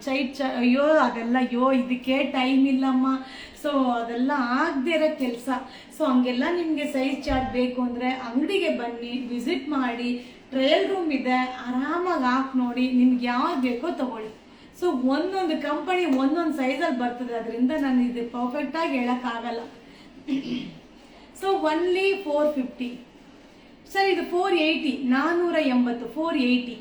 ಅಯ್ಯೋ ಅದೆಲ್ಲ ಇದಕ್ಕೆ ಟೈಮ್ ಇಲ್ಲಮ್ಮ. ಸೊ ಅದೆಲ್ಲ ಆಗದೆ ಇರೋ ಕೆಲಸ. ಸೊ ಹಂಗೆಲ್ಲ ನಿಮಗೆ ಸೈಜ್ ಚಾರ್ಟ್ ಬೇಕು ಅಂದರೆ ಅಂಗಡಿಗೆ ಬನ್ನಿ, ವಿಸಿಟ್ ಮಾಡಿ, ಟ್ರಯಲ್ ರೂಮ್ ಇದೆ, ಆರಾಮಾಗಿ ಹಾಕಿ ನೋಡಿ, ನಿಮ್ಗೆ ಯಾವ್ದು ಬೇಕೋ ತಗೊಳ್ಳಿ. ಸೊ ಒಂದೊಂದು ಕಂಪನಿ ಒಂದೊಂದು ಸೈಜಲ್ಲಿ ಬರ್ತದೆ, ಅದರಿಂದ ನಾನು ಇದು ಪರ್ಫೆಕ್ಟಾಗಿ ಹೇಳೋಕ್ಕಾಗಲ್ಲ. So only 450. ಸರ್ ಇದು 480, 480, 480.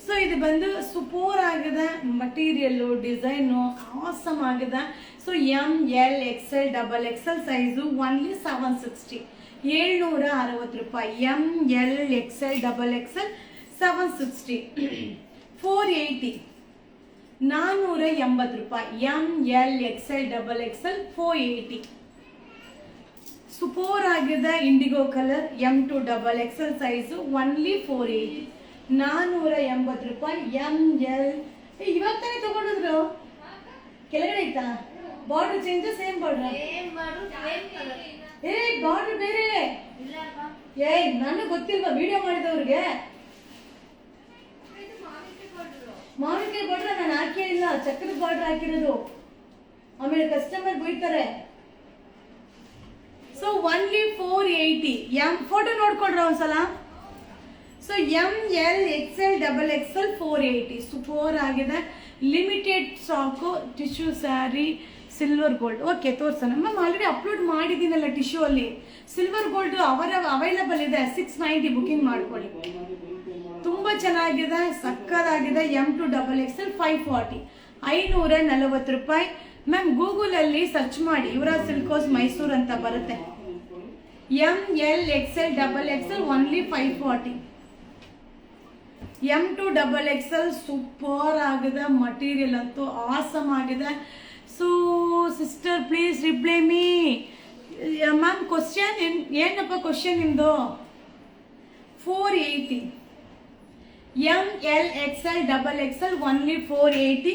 ಸೊ ಇದು ಬಂದು ಸೂಪರ್ ಆಗಿದೆ, ಮಟೀರಿಯಲ್ಲು ಡಿಸೈನು ಆಸಮ್ ಆಗಿದೆ. So ML XL XXL size only 760, 760 ರೂಪಾಯಿ. ML XL XXL 760. 480, 480 ರೂಪಾಯಿ. ML XL XXL 480. ಸೂಪರ್ ಆಗಿದೆ IndiGo colour, M2 XXL size only 480, 480 ರೂಪಾಯಿ. ML ಇವಾಗ ತಾನೇ ತಗೊಂಡಿದ್ರು, ಕೆಳಗಡೆ ಐತಾ border change? Same border? Border ಬೇರೆ. ನನಗೆ ಗೊತ್ತಿಲ್ವಾ ವಿಡಿಯೋ ಮಾಡಿದವ್ರಿಗೆ? ಮಾವಿನಕಾಯಿ ಬಾರ್ಡ್ರ ನಾನು ಹಾಕೇ ಇಲ್ಲ, ಚಕ್ರದ ಬಾರ್ಡ್ರ್ ಹಾಕಿರೋದು. ಆಮೇಲೆ ಕಸ್ಟಮರ್ ಬೈತಾರೆ. So only 480. ಫೋಟೋ ನೋಡ್ಕೊಡ್ರ ಒಂದ್ಸಲ. So ML XL XXL 480. Super ಆಗಿದೆ, limited stock. Tissue sari silver gold. Okay ತೋರ್ಸೋಣ ಮ್ಯಾಮ್. ಆಲ್ರೆಡಿ ಅಪ್ಲೋಡ್ ಮಾಡಿದ್ದೀನಲ್ಲ ಟಿಶ್ಯೂ ಅಲ್ಲಿ. ಸಿಲ್ವರ್ ಗೋಲ್ಡ್ ಅವೈಲಬಲ್ ಇದೆ, 690 ಬುಕಿಂಗ್ ಮಾಡ್ಕೊಳ್ಳಿ. ತುಂಬ ಚೆನ್ನಾಗಿದೆ, ಸಕ್ಕದಾಗಿದೆ. M2 XXL 540, 540 ರೂಪಾಯಿ. ಮ್ಯಾಮ್ ಗೂಗಲಲ್ಲಿ ಸರ್ಚ್ ಮಾಡಿ, ಯುವರಾಜ್ ಸಿಲ್ಕೋಸ್ ಮೈಸೂರು ಅಂತ ಬರುತ್ತೆ. ML XL XXL only 540. M2 XXL super ಆಗಿದೆ, ಮಟೀರಿಯಲ್ ಅಂತೂ ಆಸಮ್ ಆಗಿದೆ. So sister please reply me. Ma'am question ಏನಪ್ಪ ಕ್ವಶನ್ ನಿಮ್ಮದು? 480. ML XL XXL only 480.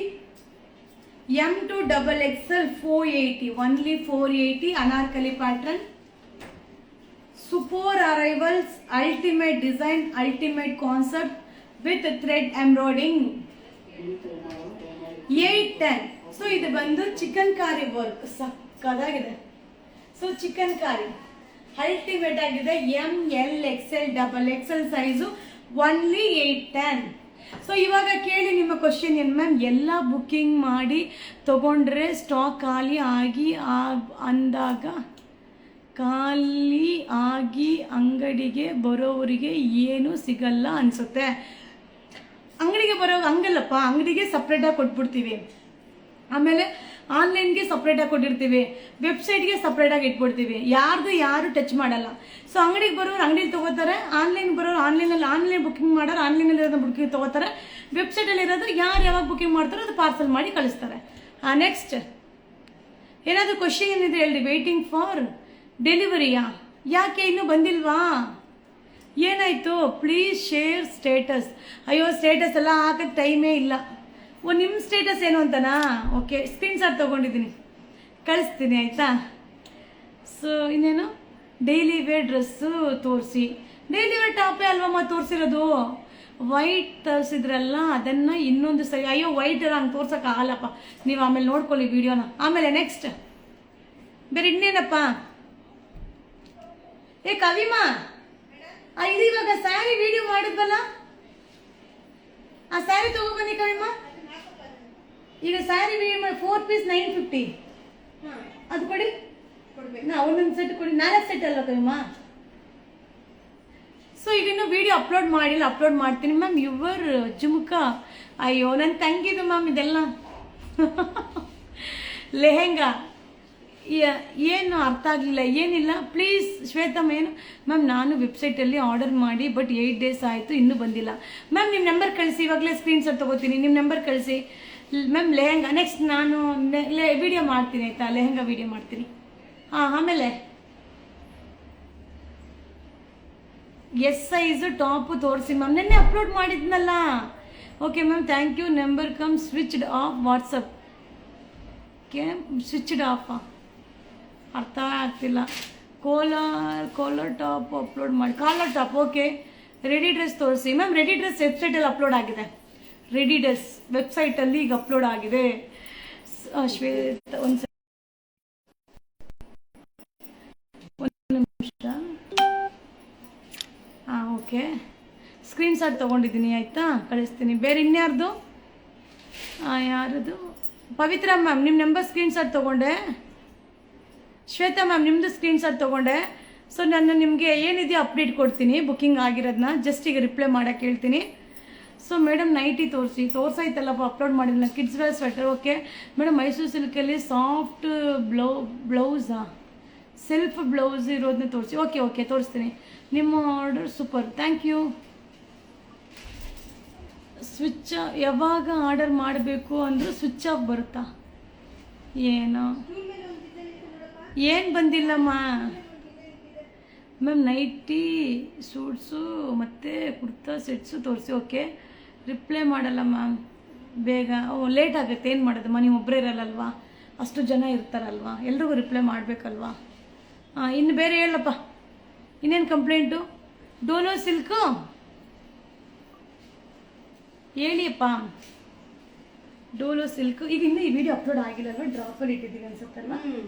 M2 XXL 480, only 480. Anarkali pattern, super arrivals, ultimate design, ultimate concept with thread embroidering. 810. So ಇದು ಬಂದು chicken ಕಾರಿ work, ಸಕ್ಕದಾಗಿದೆ. So chicken ಕಾರಿ ultimate ಆಗಿದೆ. ML XL XXL size only 810. So ಇವಾಗ ಕೇಳಿ ನಿಮ್ಮ ಕ್ವಶನ್ ಏನು ಮ್ಯಾಮ್? ಎಲ್ಲ ಬುಕ್ಕಿಂಗ್ ಮಾಡಿ ತಗೊಂಡ್ರೆ ಸ್ಟಾಕ್ ಖಾಲಿ ಆಗಿ ಅಂಗಡಿಗೆ ಬರೋವರಿಗೆ ಏನು ಸಿಗಲ್ಲ ಅನ್ಸುತ್ತೆ. ಅಂಗಡಿಗೆ ಹಂಗಲ್ಲಪ್ಪ, ಅಂಗಡಿಗೆ ಸಪ್ರೇಟಾಗಿ ಕೊಟ್ಬಿಡ್ತೀವಿ. ಆಮೇಲೆ ಆನ್ಲೈನ್ಗೆ ಸಪ್ರೇಟಾಗಿ ಕೊಟ್ಟಿರ್ತೀವಿ, ವೆಬ್ಸೈಟ್ಗೆ ಸಪ್ರೇಟಾಗಿ ಇಟ್ಬಿಡ್ತೀವಿ. ಯಾರು ಟಚ್ ಮಾಡಲ್ಲ. ಸೊ ಅಂಗಡಿಗೆ ಬರೋರು ಅಂಗಡಿಲಿ ತೊಗೋತಾರೆ, ಆನ್ಲೈನ್ ಬರೋರು ಆನ್ಲೈನ್ ಬುಕಿಂಗ್ ಮಾಡೋರು ಆನ್ಲೈನಲ್ಲಿ ಇರೋದು ಬುಕಿಂಗ್ ತೊಗೋತಾರೆ, ವೆಬ್ಸೈಟಲ್ಲಿ ಇರೋದು ಯಾವಾಗ ಬುಕಿಂಗ್ ಮಾಡ್ತಾರೋ ಅದು ಪಾರ್ಸಲ್ ಮಾಡಿ ಕಳಿಸ್ತಾರೆ. ನೆಕ್ಸ್ಟ್ ಏನಾದರೂ ಕ್ವಶನ್ ಏನಿದೆ ಹೇಳಿ. ವೇಟಿಂಗ್ ಫಾರ್ ಡೆಲಿವರಿಯಾ? ಯಾಕೆ ಇನ್ನೂ ಬಂದಿಲ್ವಾ? ಏನಾಯಿತು? Please share status. ಅಯ್ಯೋ ಸ್ಟೇಟಸ್ ಎಲ್ಲ ಹಾಕೋಕ್ಕೆ ಟೈಮೇ ಇಲ್ಲ. ನಿಮ್ಮ ಸ್ಟೇಟಸ್ ಏನು ಅಂತನಾ? ಓಕೆ, ಸ್ಕ್ರೀನ್ಶಾಟ್ ತೊಗೊಂಡಿದ್ದೀನಿ, ಕಳಿಸ್ತೀನಿ ಆಯಿತಾ? ಸೊ ಇನ್ನೇನು, ಡೈಲಿ ವೇರ್ ಡ್ರೆಸ್ಸು ತೋರಿಸಿ. ಡೈಲಿ ವೇರ್ ಟಾಪೇ ಅಲ್ವಮ್ಮ ತೋರಿಸಿರೋದು. ವೈಟ್ ತರಿಸಿದ್ರಲ್ಲ ಅದನ್ನು ಇನ್ನೊಂದು ಸರಿ. ಅಯ್ಯೋ ವೈಟ್ ಎಲ್ಲ ಹಂಗೆ ತೋರ್ಸೋಕ್ಕಾಗಲ್ಲಪ್ಪ, ನೀವು ಆಮೇಲೆ ನೋಡ್ಕೊಳ್ಳಿ ವಿಡಿಯೋನ. ಆಮೇಲೆ ನೆಕ್ಸ್ಟ್ ಬೇರೆ ಇನ್ನೇನಪ್ಪ? ಏ ಕವಿಮಾ, ಇದು ಇವಾಗ ಸ್ಯಾರಿ ವಿಡಿಯೋ ಮಾಡಿದ್ವಲ್ಲ, ಆ ಸ್ಯಾರಿ ತಗೊಬನ್ನಿ ಕವಿಮಾ. ಈಗ ಸ್ಯಾರಿ ವಿಡಿಯೋ ಮಾಡಿ 4 ಪೀಸ್ 950. ಅದು ಕೊಡಿ, ನಾ ಒಂದೊಂದು ಸೆಟ್ ಕೊಡಿ. 4 ಸೆಟ್ ಅಲ್ಲ ಕವಿಮಾ? ಸೊ ಈಗ ಇನ್ನೂ ವಿಡಿಯೋ ಅಪ್ಲೋಡ್ ಮಾಡಿಲ್ಲ, ಅಪ್ಲೋಡ್ ಮಾಡ್ತೀನಿ ಮ್ಯಾಮ್. ಯುವರ್ ಜುಮ್ಕ. ಅಯ್ಯೋ ನನ್ನ ತಂಗಿದು ಮ್ಯಾಮ್ ಇದೆಲ್ಲ. ಲೆಹೆಂಗಾ ಏನು ಅರ್ಥ ಆಗಲಿಲ್ಲ, ಏನಿಲ್ಲ ಪ್ಲೀಸ್ ಶ್ವೇತಮ್ಮ. ಏನು ಮ್ಯಾಮ್? ನಾನು ವೆಬ್ಸೈಟಲ್ಲಿ ಆರ್ಡರ್ ಮಾಡಿ ಬಟ್ 8 ಡೇಸ್ ಆಯಿತು, ಇನ್ನೂ ಬಂದಿಲ್ಲ ಮ್ಯಾಮ್. ನಿಮ್ಮ ನಂಬರ್ ಕಳಿಸಿ, ಇವಾಗಲೇ ಸ್ಕ್ರೀನ್ಶಾಟ್ ತೊಗೋತೀನಿ. ನಿಮ್ಮ ನಂಬರ್ ಕಳಿಸಿ ಮ್ಯಾಮ್. ಲೆಹೆಂಗಾ ನೆಕ್ಸ್ಟ್ ನಾನು ವಿಡಿಯೋ ಮಾಡ್ತೀನಿ ಆಯಿತಾ? ಲೆಹೆಂಗಾ ವಿಡಿಯೋ ಮಾಡ್ತೀನಿ. ಆಮೇಲೆ ಎಸ್ ಸೈಜು ಟಾಪು ತೋರಿಸಿ ಮ್ಯಾಮ್, ನೆನ್ನೆ ಅಪ್ಲೋಡ್ ಮಾಡಿದ್ನಲ್ಲ. Okay ma'am, thank you. Number come switched off WhatsApp. Switched off ಅರ್ಥ ಆಗ್ತಿಲ್ಲ. ಕೋಲರ್ ಟಾಪ್ ಅಪ್ಲೋಡ್ ಮಾಡಿ. Collar top okay. Ready dress ತೋರಿಸಿ ಮ್ಯಾಮ್. ರೆಡಿ ಡ್ರೆಸ್ ವೆಬ್ಸೈಟಲ್ಲಿ ಅಪ್ಲೋಡ್ ಆಗಿದೆ. ರೆಡಿ ಡ್ರೆಸ್ ವೆಬ್ಸೈಟಲ್ಲಿ ಈಗ ಅಪ್ಲೋಡ್ ಆಗಿದೆ. ಶ್ವೇತ ಒಂದು ನಿಮಿಷ. ಓಕೆ, ಸ್ಕ್ರೀನ್ಶಾಟ್ ತೊಗೊಂಡಿದ್ದೀನಿ ಆಯಿತಾ? ಕಳಿಸ್ತೀನಿ. ಬೇರೆ ಇನ್ಯಾರ್ದು? ಯಾರದು? ಪವಿತ್ರ ಮ್ಯಾಮ್ ನಿಮ್ಮ ನಂಬರ್ ಸ್ಕ್ರೀನ್ಶಾಟ್ ತೊಗೊಂಡೆ. ಶ್ವೇತಾ ಮ್ಯಾಮ್ ನಿಮ್ಮದು ಸ್ಕ್ರೀನ್ಶಾಟ್ ತೊಗೊಂಡೆ. ಸೊ ನಾನು ನಿಮಗೆ ಏನಿದೆಯೋ ಅಪ್ಡೇಟ್ ಕೊಡ್ತೀನಿ, ಬುಕ್ಕಿಂಗ್ ಆಗಿರೋದನ್ನ. ಜಸ್ಟ್ ಈಗ ರಿಪ್ಲೈ ಮಾಡೋಕ್ಕೆ ಹೇಳ್ತೀನಿ. ಸೊ ಮೇಡಮ್ ನೈಟಿ ತೋರಿಸಾಯ್ತಲ್ಲಪ್ಪ, ಅಪ್ಲೋಡ್ ಮಾಡಿಲ್ಲ. Kids wear sweater okay madam. Mysuru ಸಿಲ್ಕಲ್ಲಿ ಸಾಫ್ಟ್ ಬ್ಲೌಸಾ, ಸೆಲ್ಫ್ ಬ್ಲೌಸ್ ಇರೋದನ್ನ ತೋರಿಸಿ. ಓಕೆ ತೋರಿಸ್ತೀನಿ. ನಿಮ್ಮ order super, thank you. Switch ಯಾವಾಗ ಆರ್ಡರ್ ಮಾಡಬೇಕು ಅಂದರೂ ಸ್ವಿಚ್ ಆಫ್ ಬರುತ್ತಾ? ಏನು ಬಂದಿಲ್ಲಮ್ಮ ಮ್ಯಾಮ್. ನೈಟಿ ಸೂಟ್ಸು ಮತ್ತು ಕುರ್ತಾ ಸೆಟ್ಸು ತೋರಿಸಿ. ಓಕೆ, ರಿಪ್ಲೈ ಮಾಡಲ್ಲ ಮ್ಯಾಮ್ ಬೇಗ. ಲೇಟ್ ಆಗುತ್ತೆ, ಏನು ಮಾಡೋದಮ್ಮ? ನೀವು ಒಬ್ಬರೇ ಇರಲ್ಲಲ್ವಾ, ಅಷ್ಟು ಜನ ಇರ್ತಾರಲ್ವಾ, ಎಲ್ರಿಗೂ ರಿಪ್ಲೈ ಮಾಡಬೇಕಲ್ವಾ? ಇನ್ನು ಬೇರೆ ಹೇಳಪ್ಪ, ಇನ್ನೇನು ಕಂಪ್ಲೇಂಟು? ಡೋಲೋ ಸಿಲ್ಕು ಹೇಳಿಯಪ್ಪ. ಡೋಲೋ ಸಿಲ್ಕ್ ಈಗ ಇನ್ನೂ ಈ ವಿಡಿಯೋ ಅಪ್ಲೋಡ್ ಆಗಿಲ್ಲಲ್ವ? ಡ್ರಾಪಲ್ಲಿ ಇಟ್ಟಿದ್ದೀನಿ ಅನ್ಸುತ್ತಲ್ಲ.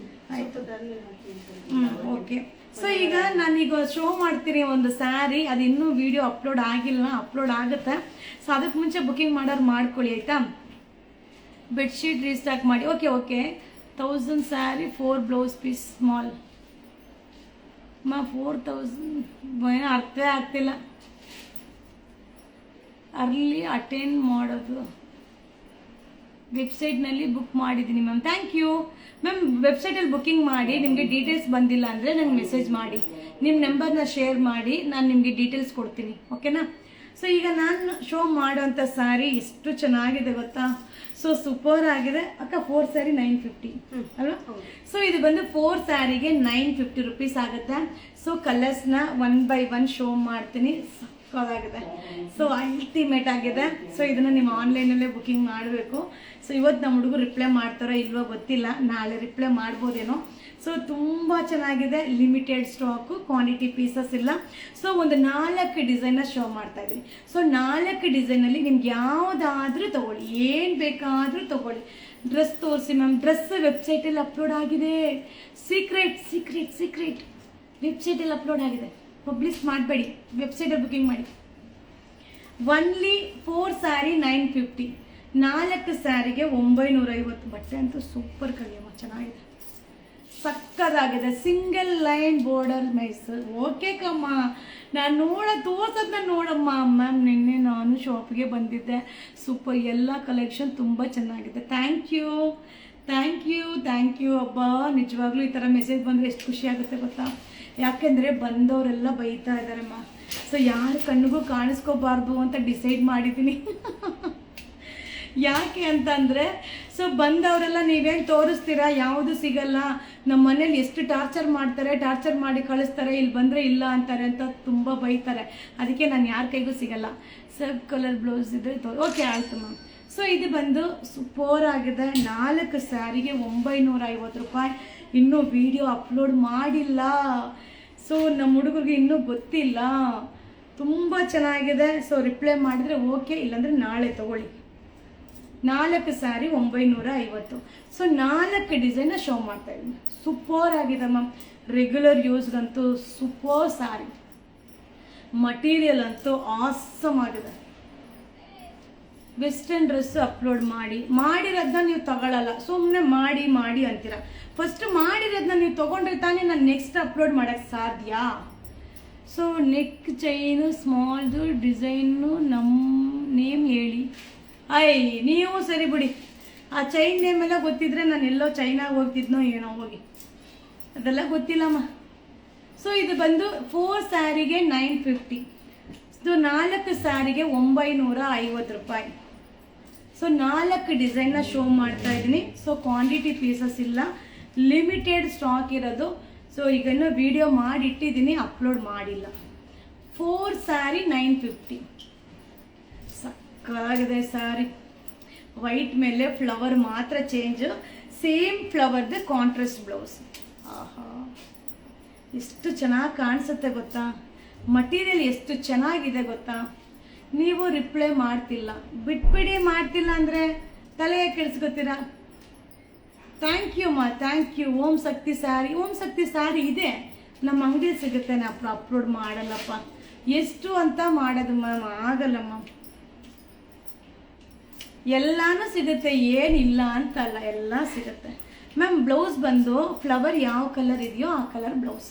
ಆಯಿತು, ಓಕೆ. ಸೊ ಈಗ ನಾನೀಗ ಶೋ ಮಾಡ್ತೀನಿ ಒಂದು ಸ್ಯಾರಿ, ಅದು ಇನ್ನೂ ವಿಡಿಯೋ ಅಪ್ಲೋಡ್ ಆಗಿಲ್ಲ, ಅಪ್ಲೋಡ್ ಆಗುತ್ತೆ. ಸೊ ಅದಕ್ಕೆ ಮುಂಚೆ ಬುಕ್ಕಿಂಗ್ ಮಾಡೋರು ಮಾಡ್ಕೊಳ್ಳಿ ಆಯಿತಾ? ಬೆಡ್ಶೀಟ್ ರೀಸ್ಟಾಕ್ ಮಾಡಿ. Okay 1000 sari 4 blouse piece small. 4000 ಏನೋ ಅರ್ಥವೇ ಆಗ್ತಿಲ್ಲ. ಅರ್ಲಿ ಅಟೆಂಡ್ ಮಾಡೋದು ವೆಬ್ಸೈಟ್ನಲ್ಲಿ ಬುಕ್ ಮಾಡಿದ್ದೀನಿ ಮ್ಯಾಮ್. Thank you ma'am. ವೆಬ್ಸೈಟಲ್ಲಿ ಬುಕ್ಕಿಂಗ್ ಮಾಡಿ ನಿಮಗೆ ಡೀಟೇಲ್ಸ್ ಬಂದಿಲ್ಲ ಅಂದರೆ ನನಗೆ ಮೆಸೇಜ್ ಮಾಡಿ, ನಿಮ್ಮ ನಂಬರ್ನ ಶೇರ್ ಮಾಡಿ, ನಾನು ನಿಮಗೆ ಡೀಟೇಲ್ಸ್ ಕೊಡ್ತೀನಿ. ಓಕೆನಾ? ಸೊ ಈಗ ನಾನು ಶೋ ಮಾಡೋಂಥ ಸ್ಯಾರಿ ಎಷ್ಟು ಚೆನ್ನಾಗಿದೆ ಗೊತ್ತಾ? ಸೊ ಸೂಪರ್ ಆಗಿದೆ ಅಕ್ಕ. 4 ಸ್ಯಾರಿ 950 ಅಲ್ವಾ? ಸೊ ಇದು ಬಂದು 4 ಸ್ಯಾರಿಗೆ 950 ರೂಪೀಸ್ ಆಗುತ್ತೆ. ಸೊ ಕಲರ್ಸ್ನ 1 by 1 ಶೋ ಮಾಡ್ತೀನಿ. ಸಕ್ಕತ್ತಾಗಿದೆ, ಸೊ ಅಲ್ಟಿಮೇಟ್ ಆಗಿದೆ. ಸೊ ಇದನ್ನು ನೀವು ಆನ್ಲೈನಲ್ಲೇ ಬುಕ್ಕಿಂಗ್ ಮಾಡಬೇಕು. ಸೊ ಇವತ್ತು ನಮ್ಮ ಹುಡುಗರು ರಿಪ್ಲೈ ಮಾಡ್ತಾರೋ ಇಲ್ವೋ ಗೊತ್ತಿಲ್ಲ, ನಾಳೆ ರಿಪ್ಲೈ ಮಾಡ್ಬೋದೇನೋ. ಸೊ ತುಂಬ ಚೆನ್ನಾಗಿದೆ. ಲಿಮಿಟೆಡ್ ಸ್ಟಾಕು, ಕ್ವಾಂಟಿಟಿ ಪೀಸಸ್ ಇಲ್ಲ. ಸೊ ಒಂದು 4 ಡಿಸೈನ್ನ ಶೋ ಮಾಡ್ತಾ ಇದ್ದೀನಿ. ಸೊ 4 ಡಿಸೈನಲ್ಲಿ ನಿಮ್ಗೆ ಯಾವುದಾದ್ರೂ ತೊಗೊಳ್ಳಿ, ಏನು ಬೇಕಾದರೂ ತೊಗೊಳ್ಳಿ. ಡ್ರೆಸ್ ತೋರಿಸಿ ಮ್ಯಾಮ್. ಡ್ರೆಸ್ ವೆಬ್ಸೈಟಲ್ಲಿ ಅಪ್ಲೋಡ್ ಆಗಿದೆ. ಸೀಕ್ರೆಟ್ ವೆಬ್ಸೈಟಲ್ಲಿ ಅಪ್ಲೋಡ್ ಆಗಿದೆ. ಪಬ್ಲಿಷ್ ಮಾಡಬೇಡಿ, ವೆಬ್ಸೈಟಲ್ಲಿ ಬುಕ್ಕಿಂಗ್ ಮಾಡಿ. ಒನ್ಲಿ 4 ಸ್ಯಾರಿ 950, 4 ಸ್ಯಾರಿಗೆ 950. ಬಟ್ಟೆ ಅಂತೂ ಸೂಪರ್ ಕಲಿಯಮ್ಮ, ಚೆನ್ನಾಗಿದೆ, ಸಕ್ಕದಾಗಿದೆ. Single line border Mysuru. Okay ಕಮ್ಮ, ನಾನು ತೋರ್ಸೋದನ್ನ ನೋಡಮ್ಮ. ಮ್ಯಾಮ್ ನಿನ್ನೆ ನಾನು ಶಾಪಿಗೆ ಬಂದಿದ್ದೆ. ಸೂಪರ್, ಎಲ್ಲ ಕಲೆಕ್ಷನ್ ತುಂಬ ಚೆನ್ನಾಗಿದೆ. ಥ್ಯಾಂಕ್ ಯು ಅಬ್ಬಾ. ನಿಜವಾಗ್ಲೂ ಈ ಥರ ಮೆಸೇಜ್ ಬಂದರೆ ಎಷ್ಟು ಖುಷಿ ಆಗುತ್ತೆ ಗೊತ್ತಾ? ಯಾಕೆಂದರೆ ಬಂದವರೆಲ್ಲ ಬೈತಾ ಇದ್ದಾರಮ್ಮ. ಸೊ ಯಾರ ಕಣ್ಣಿಗೂ ಕಾಣಿಸ್ಕೋಬಾರ್ದು ಅಂತ ಡಿಸೈಡ್ ಮಾಡಿದ್ದೀನಿ. ಯಾಕೆ ಅಂತಂದರೆ ಸೊ ಬಂದವರೆಲ್ಲ ನೀವೇನು ತೋರಿಸ್ತೀರಾ, ಯಾವುದು ಸಿಗಲ್ಲ, ನಮ್ಮ ಮನೇಲಿ ಎಷ್ಟು ಟಾರ್ಚರ್ ಮಾಡ್ತಾರೆ, ಟಾರ್ಚರ್ ಮಾಡಿ ಕಳಿಸ್ತಾರೆ, ಇಲ್ಲಿ ಬಂದರೆ ಇಲ್ಲ ಅಂತಾರೆ ಅಂತ ತುಂಬ ಬೈತಾರೆ. ಅದಕ್ಕೆ ನಾನು ಯಾರ ಕೈಗೂ ಸಿಗಲ್ಲ. ಸಬ್ ಕಲರ್ ಬ್ಲೌಸ್ ಇದ್ರೆ ಓಕೆ ಆಯಿತು ಮ್ಯಾಮ್. ಸೊ ಇದು ಬಂದು ಸೂಪರ್ ಆಗಿದೆ. 4 ಸ್ಯಾರಿಗೆ 950 ರೂಪಾಯಿ. ಇನ್ನೂ ವಿಡಿಯೋ ಅಪ್ಲೋಡ್ ಮಾಡಿಲ್ಲ, ಸೊ ನಮ್ಮ ಹುಡುಗರಿಗೆ ಇನ್ನೂ ಗೊತ್ತಿಲ್ಲ. ತುಂಬ ಚೆನ್ನಾಗಿದೆ. ಸೊ ರಿಪ್ಲೈ ಮಾಡಿದರೆ ಓಕೆ, ಇಲ್ಲಾಂದರೆ ನಾಳೆ ತೊಗೊಳ್ಳಿ. 4 ಸ್ಯಾರಿ 950. ಸೊ 4 ಡಿಸೈನ ಶೋ ಮಾಡ್ತಾ ಇದ್ದೀನಿ. ಸೂಪರ್ ಆಗಿದೆ ಮ್ಯಾಮ್. ರೆಗ್ಯುಲರ್ ಯೂಸ್ಗಂತೂ ಸೂಪರ್ ಸ್ಯಾರಿ. ಮಟೀರಿಯಲ್ ಅಂತೂ ಆಸಮ್ ಆಗಿದೆ. ವೆಸ್ಟರ್ನ್ ಡ್ರೆಸ್ ಅಪ್ಲೋಡ್ ಮಾಡಿರೋದನ್ನ ನೀವು ತಗೊಳ್ಳಲ್ಲ, ಸುಮ್ಮನೆ ಮಾಡಿ ಅಂತೀರ. ಫಸ್ಟ್ ಮಾಡಿರೋದನ್ನ ನೀವು ತೊಗೊಂಡ್ರೆ ತಾನೇ ನಾನು ನೆಕ್ಸ್ಟ್ ಅಪ್ಲೋಡ್ ಮಾಡೋಕ್ಕೆ ಸಾಧ್ಯ. ಸೊ ನೆಕ್ ಚೈನು ಸ್ಮಾಲ್ದು ಡಿಸೈನು ನಮ್ಮ ನೇಮ್ ಹೇಳಿ. ನೀವು ಸರಿ ಬಿಡಿ, ಆ ಚೈನ್ ನೇಮ್ ಎಲ್ಲ ಗೊತ್ತಿದ್ರೆ ನಾನು ಎಲ್ಲೋ ಚೈನಾಗ ಹೋಗ್ತಿದ್ನೋ ಏನೋ ಹೋಗಿ, ಅದೆಲ್ಲ ಗೊತ್ತಿಲ್ಲಮ್ಮ. ಸೊ ಇದು ಬಂದು 4 ಸ್ಯಾರಿಗೆ 950. ಸೊ 4 ಸ್ಯಾರಿಗೆ 950 ರೂಪಾಯಿ. ಸೊ 4 ಡಿಸೈನ್ನ ಶೋ ಮಾಡ್ತಾ ಇದ್ದೀನಿ. ಸೊ ಕ್ವಾಂಟಿಟಿ ಪೀಸಸ್ ಇಲ್ಲ, ಲಿಮಿಟೆಡ್ ಸ್ಟಾಕ್ ಇರೋದು. ಸೊ ಈಗ ಇನ್ನೂ ವಿಡಿಯೋ ಮಾಡಿಟ್ಟಿದ್ದೀನಿ, ಅಪ್ಲೋಡ್ ಮಾಡಿಲ್ಲ. 4 ಸ್ಯಾರಿ 950. ಸಕ್ಕತ್ತಾಗಿದೆ ಸ್ಯಾರಿ. ವೈಟ್ ಮೇಲೆ ಫ್ಲವರ್ ಮಾತ್ರ ಚೇಂಜ್, ಸೇಮ್ ಫ್ಲವರ್ದು ಕಾಂಟ್ರಾಸ್ಟ್ ಬ್ಲೌಸ್. ಆಹಾ, ಎಷ್ಟು ಚೆನ್ನಾಗಿ ಕಾಣಿಸುತ್ತೆ ಗೊತ್ತಾ, ಮಟೀರಿಯಲ್ ಎಷ್ಟು ಚೆನ್ನಾಗಿದೆ ಗೊತ್ತಾ. ನೀವು ರಿಪ್ಲೈ ಮಾಡ್ತಿಲ್ಲ, ಬಿಟ್ಬಿಡಿ. ಮಾಡ್ತಿಲ್ಲ ಅಂದರೆ ತಲೆ ಕೆಡಿಸ್ಕೊತೀರಾ. ಥ್ಯಾಂಕ್ ಯು ಮಾ, ಥ್ಯಾಂಕ್ ಯು. ಓಂ ಶಕ್ತಿ ಸ್ಯಾರಿ ಇದೆ ನಮ್ಮ ಅಂಗಡಿಯಲ್ಲಿ ಸಿಗುತ್ತೆ. ನಾವು ಅಪ್ಲೋಡ್ ಮಾಡಲ್ಲಪ್ಪ. ಎಷ್ಟು ಅಂತ ಮಾಡೋದು ಮ್ಯಾಮ್, ಆಗಲ್ಲಮ್ಮ. ಎಲ್ಲಾನು ಸಿಗುತ್ತೆ, ಏನಿಲ್ಲ ಅಂತಲ್ಲ, ಎಲ್ಲ ಸಿಗುತ್ತೆ ಮ್ಯಾಮ್. ಬ್ಲೌಸ್ ಬಂದು ಫ್ಲವರ್ ಯಾವ ಕಲರ್ ಇದೆಯೋ ಆ ಕಲರ್ ಬ್ಲೌಸ್,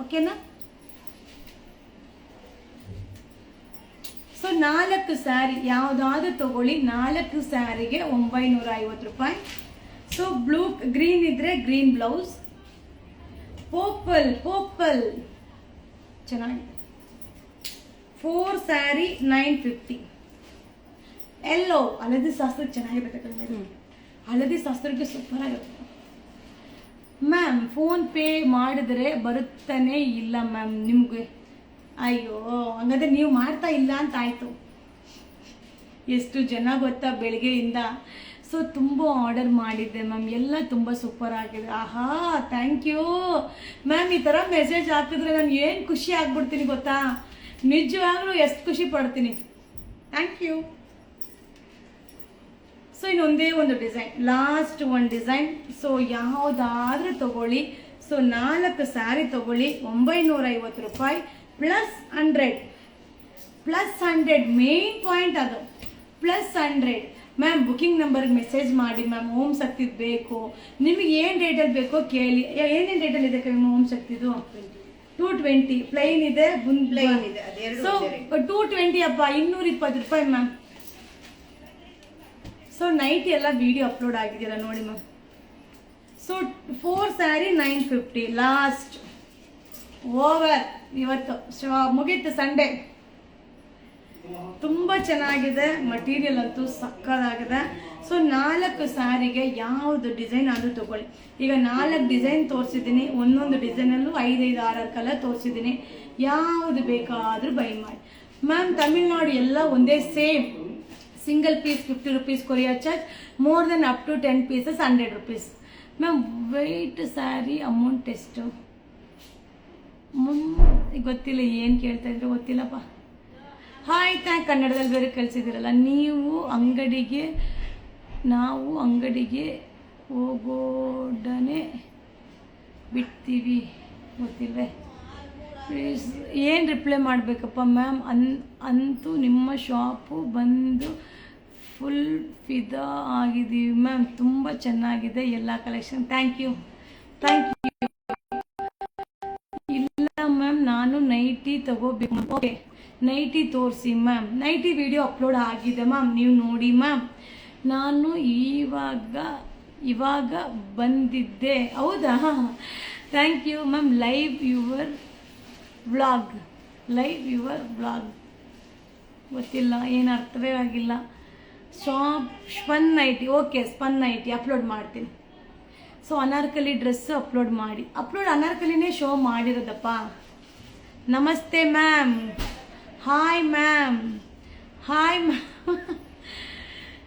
ಓಕೆನಾ. ಸೊ 4 ಸ್ಯಾರಿ ಯಾವುದಾದ್ರು ತಗೊಳ್ಳಿ. 4 ಸ್ಯಾರಿಗೆ 950 ರೂಪಾಯಿ. ಸೊ ಬ್ಲೂ ಗ್ರೀನ್ ಇದ್ರೆ ಗ್ರೀನ್ ಬ್ಲೌಸ್, ಪರ್ಪಲ್ ಚೆನ್ನಾಗಿದೆ. 4 ಸ್ಯಾರಿ 950. ಎಲ್ಲೋ ಹಳದಿ ಶಾಸ್ತ್ರಕ್ಕೆ ಚೆನ್ನಾಗಿರುತ್ತೆ. ಹಳದಿ ಶಾಸ್ತ್ರಕ್ಕೆ ಸೂಪರ್ ಆಗಿರುತ್ತೆ ಮ್ಯಾಮ್. ಫೋನ್ ಪೇ ಮಾಡಿದ್ರೆ ಬರುತ್ತಾನೆ ಇಲ್ಲ ಮ್ಯಾಮ್ ನಿಮಗೆ. ಅಯ್ಯೋ, ಹಂಗಾದ್ರೆ ನೀವು ಮಾಡ್ತಾ ಇಲ್ಲ ಅಂತ ಆಯಿತು. ಎಷ್ಟು ಜನ ಗೊತ್ತಾ ಬೆಳಗ್ಗೆಯಿಂದ. ಸೊ ತುಂಬ ಆರ್ಡರ್ ಮಾಡಿದ್ದೆ ಮ್ಯಾಮ್, ಎಲ್ಲ ತುಂಬ ಸೂಪರ್ ಆಗಿದೆ. ಆಹಾ, ಥ್ಯಾಂಕ್ ಯು ಮ್ಯಾಮ್. ಈ ಥರ ಮೆಸೇಜ್ ಹಾಕಿದ್ರೆ ನಾನು ಏನು ಖುಷಿ ಆಗ್ಬಿಡ್ತೀನಿ ಗೊತ್ತಾ, ನಿಜವಾಗ್ಲೂ ಎಷ್ಟು ಖುಷಿ ಪಡ್ತೀನಿ. Thank you. ಸೊ ಇನ್ನೊಂದೇ ಒಂದು ಡಿಸೈನ್, ಲಾಸ್ಟ್ ಒಂದು ಡಿಸೈನ್. ಸೊ ಯಾವುದಾದ್ರೂ ತಗೊಳ್ಳಿ. ಸೊ 4 ಸ್ಯಾರಿ ತಗೊಳ್ಳಿ, 950 ರೂಪಾಯಿ ಪ್ಲಸ್ 100 ಮೇನ್ ಪಾಯಿಂಟ್ ಅದು, ಪ್ಲಸ್ 100. ಮ್ಯಾಮ್ ಬುಕಿಂಗ್ ನಂಬರ್ಗೆ ಮೆಸೇಜ್ ಮಾಡಿ ಮ್ಯಾಮ್. ಓಂ ಶಕ್ತಿದು ಬೇಕು, ನಿಮಗೆ ಏನು ರೇಟಲ್ಲಿ ಬೇಕೋ ಕೇಳಿ. ಏನೇನು ರೇಟಲ್ಲಿ ಇದೆ ಕಮ್ಮಿ ಓಂ ಶಕ್ತಿದು? 220 ಪ್ಲೈನ್ ಇದೆ, ಪ್ಲೈನ್ ಇದೆ. ಸೊ 220 ಅಪ್ಪ, 220 ರೂಪಾಯಿ ಮ್ಯಾಮ್. ಸೊ ನೈಟ್ ಎಲ್ಲ ವಿಡಿಯೋ ಅಪ್ಲೋಡ್ ಆಗಿದ್ದೀರಾ ನೋಡಿ ma'am. So 4 sari 950 last. Over ಇವತ್ತು ಮುಗೀತು ಸಂಡೇ. ತುಂಬ ಚೆನ್ನಾಗಿದೆ, ಮಟೀರಿಯಲ್ ಅಂತೂ ಸಕ್ಕದಾಗಿದೆ. ಸೊ 4 ಸ್ಯಾರಿಗೆ ಯಾವುದು ಡಿಸೈನ್ ಆದರೂ ತಗೊಳ್ಳಿ. ಈಗ 4 ಡಿಸೈನ್ ತೋರಿಸಿದ್ದೀನಿ, ಒಂದೊಂದು ಡಿಸೈನಲ್ಲೂ 5, 6 ಕಲರ್ ತೋರಿಸಿದ್ದೀನಿ. ಯಾವುದು ಬೇಕಾದರೂ ಬೈ ಮಾಡಿ ಮ್ಯಾಮ್. ತಮಿಳ್ನಾಡು ಎಲ್ಲ ಒಂದೇ same. Single piece 50 rupees courier charge, more then up to 10 pieces 100 rupees ma'am. White sari amount ಎಷ್ಟು ಗೊತ್ತಿಲ್ಲ, ಏನು ಕೇಳ್ತಾ ಇದ್ರೆ ಗೊತ್ತಿಲ್ಲಪ್ಪ. ಹಾಯ್, ಕನ್ನಡದಲ್ಲಿ ಬೇರೆ ಕಳಿಸಿದ್ದೀರಲ್ಲ ನೀವು. ನಾವು ಅಂಗಡಿಗೆ ಹೋಗೋಡನೆ ಬಿಡ್ತೀವಿ, ಗೊತ್ತಿಲ್ವೇ? ಪ್ಲೀಸ್ ಏನು ರಿಪ್ಲೈ ಮಾಡಬೇಕಪ್ಪ ಮ್ಯಾಮ್. ಅಂತೂ ನಿಮ್ಮ ಶಾಪು ಬಂದು ಫುಲ್ ಫಿದಾ ಆಗಿದ್ದೀವಿ ಮ್ಯಾಮ್. ತುಂಬ ಚೆನ್ನಾಗಿದೆ ಎಲ್ಲ ಕಲೆಕ್ಷನ್. Thank you. ಇಲ್ಲ ಮ್ಯಾಮ್, ನಾನು ನೈಟಿ ತಗೋಬೇಕು. ಓಕೆ, ನೈಟಿ ತೋರಿಸಿ ಮ್ಯಾಮ್. ನೈಟಿ ವಿಡಿಯೋ ಅಪ್ಲೋಡ್ ಆಗಿದೆ ಮ್ಯಾಮ್, ನೀವು ನೋಡಿ ಮ್ಯಾಮ್. ನಾನು ಇವಾಗ ಬಂದಿದ್ದೆ. ಹೌದಾ? Thank you ma'am. Live your vlog ಗೊತ್ತಿಲ್ಲ, ಏನು ಅರ್ಥವೇ ಆಗಿಲ್ಲ. Spun nightie, okay spun nightie upload ಮಾಡ್ತೀನಿ. ಸೊ ಅನಾರ್ಕಲಿ ಡ್ರೆಸ್ಸು ಅಪ್ಲೋಡ್ ಮಾಡಿ, ಅನಾರ್ಕಲಿನೇ ಶೋ ಮಾಡಿರೋದಪ್ಪ. ನಮಸ್ತೆ ma'am, hi ma'am, hi ma'am.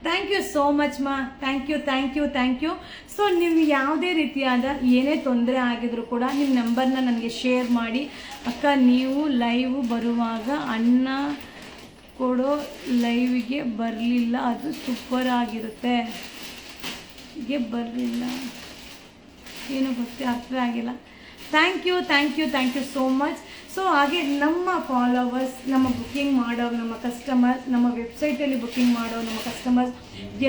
Thank you so much ಮಾ, ಥ್ಯಾಂಕ್ ಯು. ಸೊ ನೀವು ಯಾವುದೇ ರೀತಿಯಾದ ಏನೇ ತೊಂದರೆ ಆಗಿದ್ರು ಕೂಡ ನಿಮ್ಮ ನಂಬರ್ನ ನನಗೆ ಶೇರ್ ಮಾಡಿ. ಅಕ್ಕ ನೀವು ಲೈವ್ ಬರುವಾಗ ಅಣ್ಣ ಕೊಡೋ ಲೈವ್ಗೆ ಬರಲಿಲ್ಲ, ಅದು ಸೂಪರ್ ಆಗಿರುತ್ತೆ. ಬರಲಿಲ್ಲ ಏನು ಗೊತ್ತೇ ಅರ್ಥ ಆಗಿಲ್ಲ. Thank you so much. So ಹಾಗೆ ನಮ್ಮ ಫಾಲೋವರ್ಸ್, ನಮ್ಮ ಬುಕ್ಕಿಂಗ್ ಮಾಡೋ ನಮ್ಮ ಕಸ್ಟಮರ್ಸ್, ನಮ್ಮ ವೆಬ್ಸೈಟಲ್ಲಿ ಬುಕ್ಕಿಂಗ್ ಮಾಡೋ ನಮ್ಮ ಕಸ್ಟಮರ್ಸ್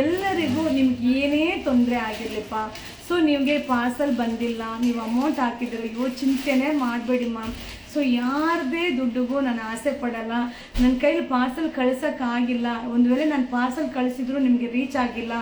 ಎಲ್ಲರಿಗೂ ನಿಮ್ಗೆ ಏನೇ ತೊಂದರೆ ಆಗಿರಲಿಪ್ಪ. ಸೊ ನಿಮಗೆ ಪಾರ್ಸಲ್ ಬಂದಿಲ್ಲ, ನೀವು ಅಮೌಂಟ್ ಹಾಕಿದ್ರೆ ಚಿಂತೆನೇ ಮಾಡಬೇಡಿ ಮ್ಯಾಮ್. ಸೊ ಯಾರದೇ ದುಡ್ಡಿಗೂ ನಾನು ಆಸೆ ಪಡಲ್ಲ. ನನ್ನ ಕೈಲಿ ಪಾರ್ಸಲ್ ಕಳ್ಸೋಕ್ಕಾಗಿಲ್ಲ, ಒಂದು ವೇಳೆ ನಾನು ಪಾರ್ಸಲ್ ಕಳಿಸಿದ್ರು ನಿಮಗೆ ರೀಚ್ ಆಗಿಲ್ಲ,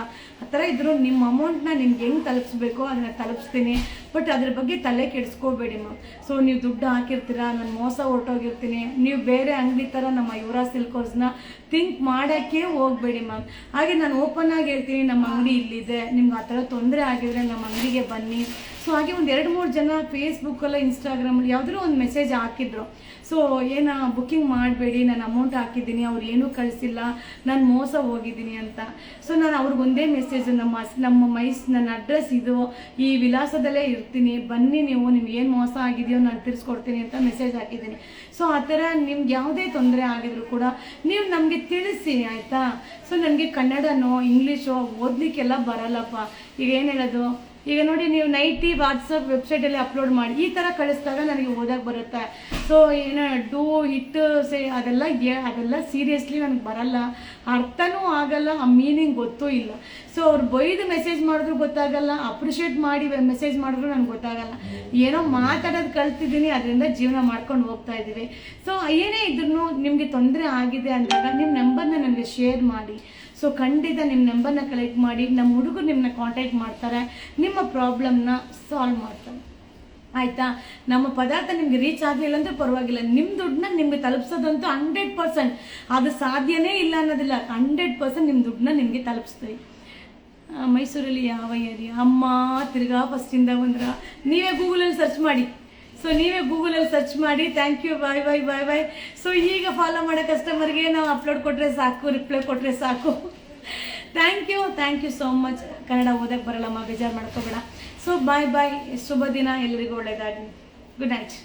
ಆ ಥರ ಇದ್ದರೂ ನಿಮ್ಮ ಅಮೌಂಟ್ನ ನಿಮ್ಗೆ ಹೆಂಗೆ ತಲುಪಿಸ್ಬೇಕೋ ಅದನ್ನು ತಲುಪಿಸ್ತೀನಿ. ಬಟ್ ಅದ್ರ ಬಗ್ಗೆ ತಲೆ ಕೆಡಿಸ್ಕೋಬೇಡಿ ಮ್ಯಾಮ್. ಸೊ ನೀವು ದುಡ್ಡು ಹಾಕಿರ್ತೀರಾ, ನಾನು ಮೋಸ ಹೊರಟೋಗಿರ್ತೀನಿ, ನೀವು ಬೇರೆ ಅಂಗಡಿ ಥರ ನಮ್ಮ ಯುವರಾಜ್ ಸಿಲ್ಕ್ ಹೌಸ್ನ ಥಿಂಕ್ ಮಾಡೋಕ್ಕೆ ಹೋಗಬೇಡಿ ಮ್ಯಾಮ್. ಹಾಗೆ ನಾನು ಓಪನ್ ಆಗಿ ಹೇಳ್ತೀನಿ, ನಮ್ಮ ಅಂಗಡಿ ಇಲ್ಲಿದೆ, ನಿಮ್ಗೆ ಆ ಥರ ತೊಂದರೆ ಆಗಿದ್ರೆ ನಮ್ಮ ಅಂಗಡಿಗೆ ಬನ್ನಿ. ಸೊ ಹಾಗೆ ಒಂದು 2-3 ಜನ ಫೇಸ್ಬುಕ್ಕಲ್ಲ ಇನ್ಸ್ಟಾಗ್ರಾಮಲ್ಲಿ ಯಾವುದಾದ್ರು ಒಂದು ಮೆಸೇಜ್ ಹಾಕಿದ್ರು. ಸೊ ಏನು ಬುಕ್ಕಿಂಗ್ ಮಾಡಬೇಡಿ, ನಾನು ಅಮೌಂಟ್ ಹಾಕಿದ್ದೀನಿ, ಅವ್ರು ಏನೂ ಕಳಿಸಿಲ್ಲ, ನಾನು ಮೋಸ ಹೋಗಿದ್ದೀನಿ ಅಂತ. ಸೊ ನಾನು ಅವ್ರಿಗೊಂದೇ ಮೆಸೇಜ್, ನನ್ನ ಅಡ್ರೆಸ್ ಇದು, ಈ ವಿಳಾಸದಲ್ಲೇ ಇರ್ತೀನಿ, ಬನ್ನಿ ನೀವು, ನಿಮ್ಗೆ ಏನು ಮೋಸ ಆಗಿದೆಯೋ ನಾನು ತಿಳಿಸ್ಕೊಡ್ತೀನಿ ಅಂತ ಮೆಸೇಜ್ ಹಾಕಿದ್ದೀನಿ. ಸೊ ಆ ಥರ ನಿಮ್ಗೆ ಯಾವುದೇ ತೊಂದರೆ ಆಗಿದ್ರು ಕೂಡ ನೀವು ನಮಗೆ ತಿಳಿಸಿ, ಆಯಿತಾ. ಸೊ ನನಗೆ ಕನ್ನಡನೋ ಇಂಗ್ಲೀಷೋ ಓದಲಿಕ್ಕೆಲ್ಲ ಬರಲ್ಲಪ್ಪ. ಈಗ ಏನು ಹೇಳೋದು, ಈಗ ನೋಡಿ ನೀವು ನೈಟಿ ವಾಟ್ಸಪ್ ವೆಬ್ಸೈಟಲ್ಲಿ ಅಪ್ಲೋಡ್ ಮಾಡಿ ಈ ಥರ ಕಳಿಸಿದಾಗ ನನಗೆ ಓದಕ್ಕೆ ಬರುತ್ತೆ. ಸೊ ಏನೋ ಡೂ ಹಿಟ್ ಸೇ ಅದೆಲ್ಲ ಸೀರಿಯಸ್ಲಿ ನನಗೆ ಬರಲ್ಲ, ಅರ್ಥನೂ ಆಗಲ್ಲ, ಆ ಮೀನಿಂಗ್ ಗೊತ್ತೂ ಇಲ್ಲ. ಸೊ ಅವ್ರು ಬೈದು ಮೆಸೇಜ್ ಮಾಡಿದ್ರು ಗೊತ್ತಾಗಲ್ಲ, ಅಪ್ರಿಷಿಯೇಟ್ ಮಾಡಿ ಮೆಸೇಜ್ ಮಾಡಿದ್ರು ನನಗೆ ಗೊತ್ತಾಗಲ್ಲ. ಏನೋ ಮಾತಾಡೋದು ಕಲ್ತಿದ್ದೀನಿ, ಅದರಿಂದ ಜೀವನ ಮಾಡ್ಕೊಂಡು ಹೋಗ್ತಾ ಇದ್ದೀವಿ. ಸೊ ಏನೇ ಇದ್ರೂ ನಿಮಗೆ ತೊಂದರೆ ಆಗಿದೆ ಅಂದಾಗ ನಿಮ್ಮ ನಂಬರ್ನ ನನಗೆ ಶೇರ್ ಮಾಡಿ. ಸೊ ಖಂಡಿತ ನಿಮ್ಮ ನಂಬರ್ನ ಕಲೆಕ್ಟ್ ಮಾಡಿ, ನಮ್ಮ ಹುಡುಗರು ನಿಮ್ಮನ್ನ ಕಾಂಟ್ಯಾಕ್ಟ್ ಮಾಡ್ತಾರೆ, ನಿಮ್ಮ ಪ್ರಾಬ್ಲಮ್ನ ಸಾಲ್ವ್ ಮಾಡ್ತಾರೆ, ಆಯಿತಾ. ನಮ್ಮ ಪದಾರ್ಥ ನಿಮಗೆ ರೀಚ್ ಆಗಲಿಲ್ಲ ಅಂದರೆ ಪರವಾಗಿಲ್ಲ, ನಿಮ್ಮ ದುಡ್ಡನ್ನ ನಿಮಗೆ ತಲುಪಿಸೋದಂತೂ 100%, ಅದು ಸಾಧ್ಯನೇ ಇಲ್ಲ ಅನ್ನೋದಿಲ್ಲ. 100% ನಿಮ್ಮ ದುಡ್ಡನ್ನ ನಿಮಗೆ ತಲುಪಿಸ್ತೀವಿ. ಮೈಸೂರಲ್ಲಿ ಯಾವ ಏರಿಯಾ ಅಮ್ಮ, ತಿರ್ಗಾ ಫಸ್ಟಿಂದ ಬಂದ್ರ, ನೀವೇ ಗೂಗಲಲ್ಲಿ ಸರ್ಚ್ ಮಾಡಿ. ಸೊ ನೀವೇ ಗೂಗಲಲ್ಲಿ ಸರ್ಚ್ ಮಾಡಿ. Thank you, bye. ಸೊ ಈಗ ಫಾಲೋ ಮಾಡೋ ಕಸ್ಟಮರ್ಗೆ ನಾವು ಅಪ್ಲೋಡ್ ಕೊಟ್ಟರೆ ಸಾಕು, ರಿಪ್ಲೈ ಕೊಟ್ಟರೆ ಸಾಕು. Thank you so much. Kannada ಓದಕ್ಕೆ ಬರಲ್ಲಮ್ಮ, ಬೇಜಾರು ಮಾಡ್ಕೋಬೇಡ. ಸೊ ಬಾಯ್, ಶುಭ ದಿನ, ಎಲ್ಲರಿಗೂ ಒಳ್ಳೆಯದಾಗಲಿ. Good night.